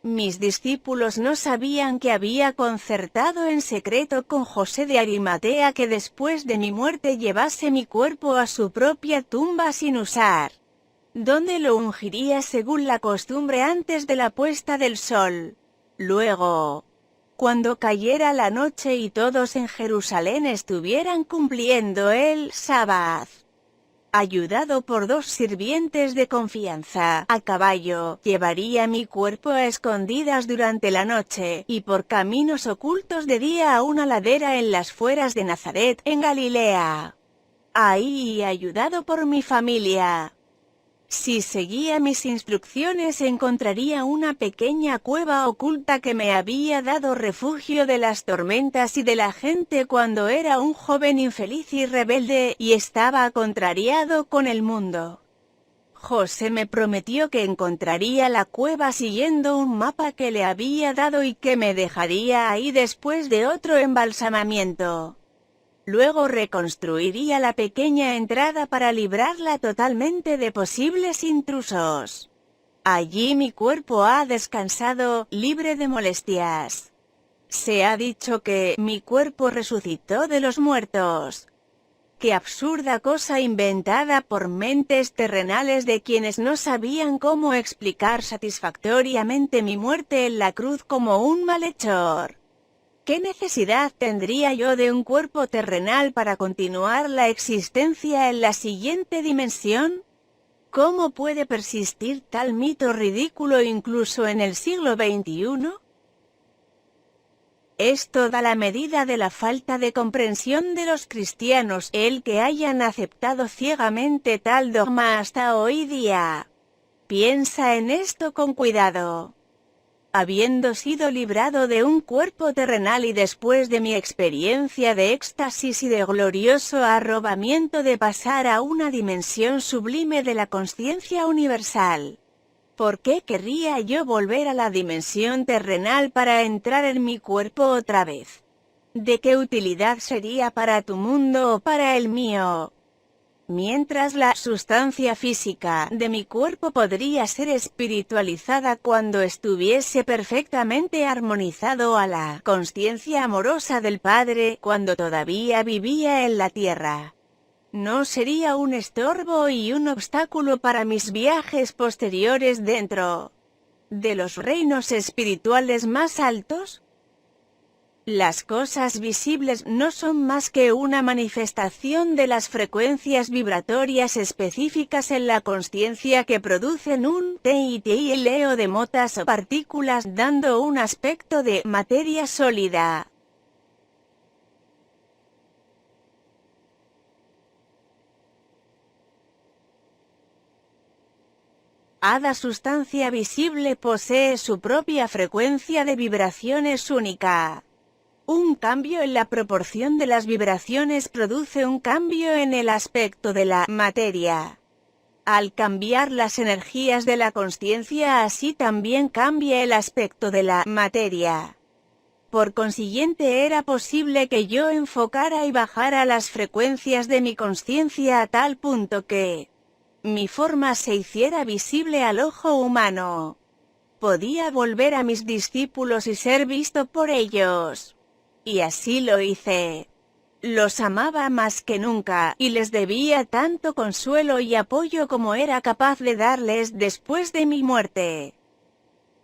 Speaker 1: mis discípulos no sabían que había concertado en secreto con José de Arimatea que después de mi muerte llevase mi cuerpo a su propia tumba sin usar, donde lo ungiría según la costumbre antes de la puesta del sol. Luego, cuando cayera la noche y todos en Jerusalén estuvieran cumpliendo el sábado, ayudado por 2 sirvientes de confianza, a caballo, llevaría mi cuerpo a escondidas durante la noche, y por caminos ocultos de día a una ladera en las fueras de Nazaret, en Galilea. Ahí, ayudado por mi familia, si seguía mis instrucciones, encontraría una pequeña cueva oculta que me había dado refugio de las tormentas y de la gente cuando era un joven infeliz y rebelde, y estaba contrariado con el mundo. José me prometió que encontraría la cueva siguiendo un mapa que le había dado y que me dejaría ahí después de otro embalsamamiento. Luego reconstruiría la pequeña entrada para librarla totalmente de posibles intrusos. Allí mi cuerpo ha descansado, libre de molestias. Se ha dicho que mi cuerpo resucitó de los muertos. Qué absurda cosa inventada por mentes terrenales de quienes no sabían cómo explicar satisfactoriamente mi muerte en la cruz como un malhechor. ¿Qué necesidad tendría yo de un cuerpo terrenal para continuar la existencia en la siguiente dimensión? ¿Cómo puede persistir tal mito ridículo incluso en el siglo XXI? Es toda la medida de la falta de comprensión de los cristianos el que hayan aceptado ciegamente tal dogma hasta hoy día. Piensa en esto con cuidado. Habiendo sido librado de un cuerpo terrenal y después de mi experiencia de éxtasis y de glorioso arrobamiento de pasar a una dimensión sublime de la consciencia universal, ¿por qué querría yo volver a la dimensión terrenal para entrar en mi cuerpo otra vez? ¿De qué utilidad sería para tu mundo o para el mío? Mientras la sustancia física de mi cuerpo podría ser espiritualizada cuando estuviese perfectamente armonizado a la consciencia amorosa del Padre cuando todavía vivía en la tierra, no sería un estorbo y un obstáculo para mis viajes posteriores dentro de los reinos espirituales más altos. Las cosas visibles no son más que una manifestación de las frecuencias vibratorias específicas en la consciencia que producen un tileo de motas o partículas dando un aspecto de materia sólida. Cada sustancia visible posee su propia frecuencia de vibraciones única. Un cambio en la proporción de las vibraciones produce un cambio en el aspecto de la materia. Al cambiar las energías de la consciencia, así también cambia el aspecto de la materia. Por consiguiente, era posible que yo enfocara y bajara las frecuencias de mi consciencia a tal punto que mi forma se hiciera visible al ojo humano. Podía volver a mis discípulos y ser visto por ellos. Y así lo hice. Los amaba más que nunca, y les debía tanto consuelo y apoyo como era capaz de darles después de mi muerte.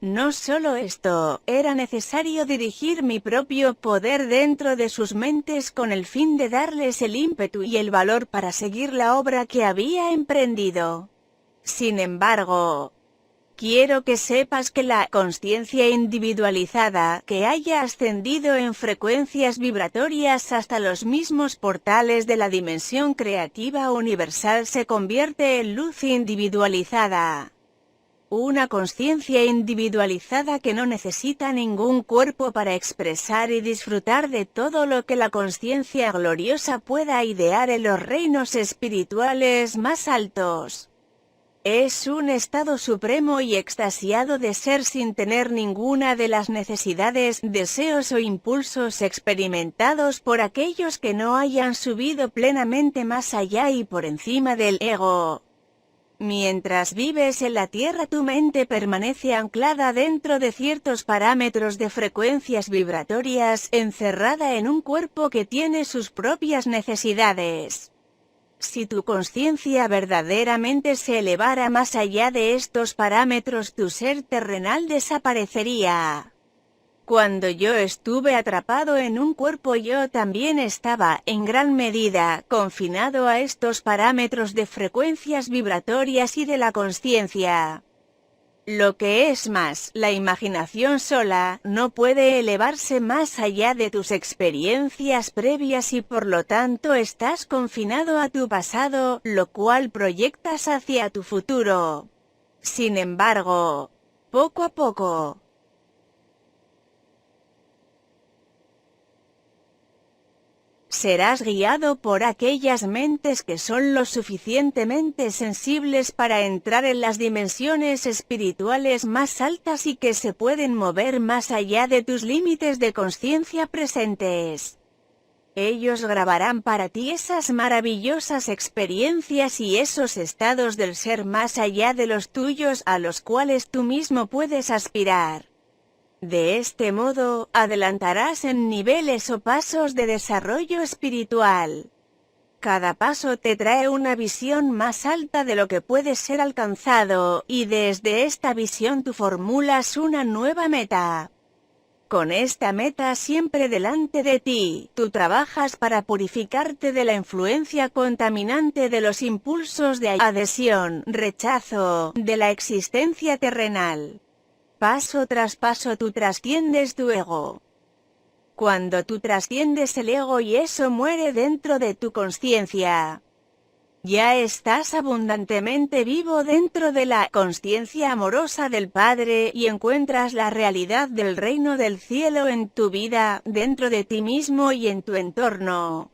Speaker 1: No solo esto, era necesario dirigir mi propio poder dentro de sus mentes con el fin de darles el ímpetu y el valor para seguir la obra que había emprendido. Sin embargo, quiero que sepas que la consciencia individualizada que haya ascendido en frecuencias vibratorias hasta los mismos portales de la dimensión creativa universal se convierte en luz individualizada. Una consciencia individualizada que no necesita ningún cuerpo para expresar y disfrutar de todo lo que la consciencia gloriosa pueda idear en los reinos espirituales más altos. Es un estado supremo y extasiado de ser sin tener ninguna de las necesidades, deseos o impulsos experimentados por aquellos que no hayan subido plenamente más allá y por encima del ego. mientras vives en la Tierra tu mente permanece anclada dentro de ciertos parámetros de frecuencias vibratorias, encerrada en un cuerpo que tiene sus propias necesidades. Si tu conciencia verdaderamente se elevara más allá de estos parámetros, tu ser terrenal desaparecería. Cuando yo estuve atrapado en un cuerpo, yo también estaba, en gran medida, confinado a estos parámetros de frecuencias vibratorias y de la conciencia. Lo que es más, la imaginación sola no puede elevarse más allá de tus experiencias previas y por lo tanto estás confinado a tu pasado, lo cual proyectas hacia tu futuro. Sin embargo, poco a poco, serás guiado por aquellas mentes que son lo suficientemente sensibles para entrar en las dimensiones espirituales más altas y que se pueden mover más allá de tus límites de conciencia presentes. Ellos grabarán para ti esas maravillosas experiencias y esos estados del ser más allá de los tuyos a los cuales tú mismo puedes aspirar. De este modo, adelantarás en niveles o pasos de desarrollo espiritual. Cada paso te trae una visión más alta de lo que puede ser alcanzado, y desde esta visión tú formulas una nueva meta. Con esta meta siempre delante de ti, tú trabajas para purificarte de la influencia contaminante de los impulsos de adhesión, rechazo, de la existencia terrenal. Paso tras paso tú trasciendes tu ego. Cuando tú trasciendes el ego y eso muere dentro de tu conciencia, ya estás abundantemente vivo dentro de la consciencia amorosa del Padre y encuentras la realidad del reino del cielo en tu vida, dentro de ti mismo y en tu entorno.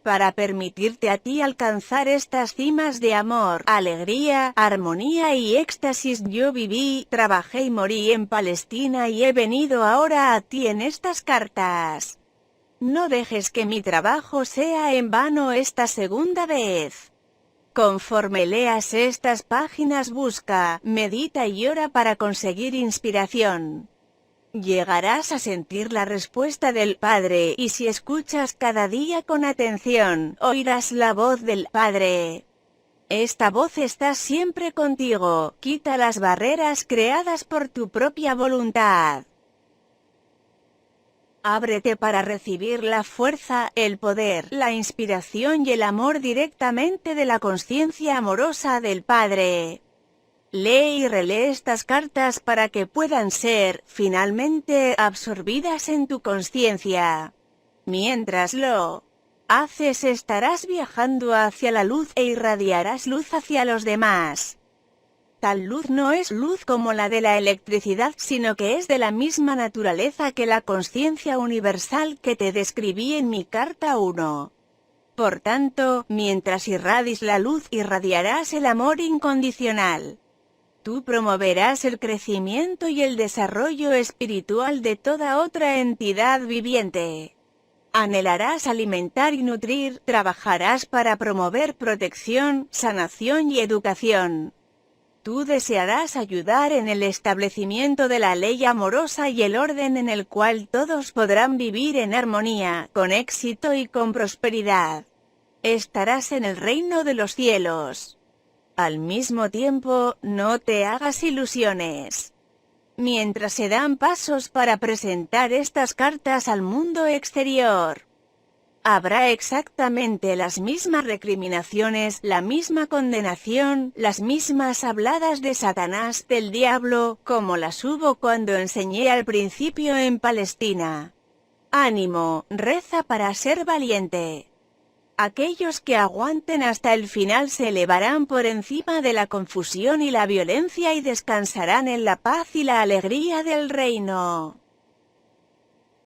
Speaker 1: Para permitirte a ti alcanzar estas cimas de amor, alegría, armonía y éxtasis, yo viví, trabajé y morí en Palestina y he venido ahora a ti en estas cartas. No dejes que mi trabajo sea en vano esta segunda vez. Conforme leas estas páginas, busca, medita y ora para conseguir inspiración. Llegarás a sentir la respuesta del Padre, y si escuchas cada día con atención, oirás la voz del Padre. Esta voz está siempre contigo, quita las barreras creadas por tu propia voluntad. Ábrete para recibir la fuerza, el poder, la inspiración y el amor directamente de la conciencia amorosa del Padre. Lee y relee estas cartas para que puedan ser, finalmente, absorbidas en tu conciencia. Mientras lo haces, estarás viajando hacia la luz e irradiarás luz hacia los demás. Tal luz no es luz como la de la electricidad, sino que es de la misma naturaleza que la conciencia universal que te describí en mi carta 1. Por tanto, mientras irradies la luz, irradiarás el amor incondicional. Tú promoverás el crecimiento y el desarrollo espiritual de toda otra entidad viviente. Anhelarás alimentar y nutrir, trabajarás para promover protección, sanación y educación. Tú desearás ayudar en el establecimiento de la ley amorosa y el orden en el cual todos podrán vivir en armonía, con éxito y con prosperidad. Estarás en el reino de los cielos. Al mismo tiempo, no te hagas ilusiones. Mientras se dan pasos para presentar estas cartas al mundo exterior, habrá exactamente las mismas recriminaciones, la misma condenación, las mismas habladas de Satanás, del diablo, como las hubo cuando enseñé al principio en Palestina. Ánimo, reza para ser valiente. Aquellos que aguanten hasta el final se elevarán por encima de la confusión y la violencia y descansarán en la paz y la alegría del reino.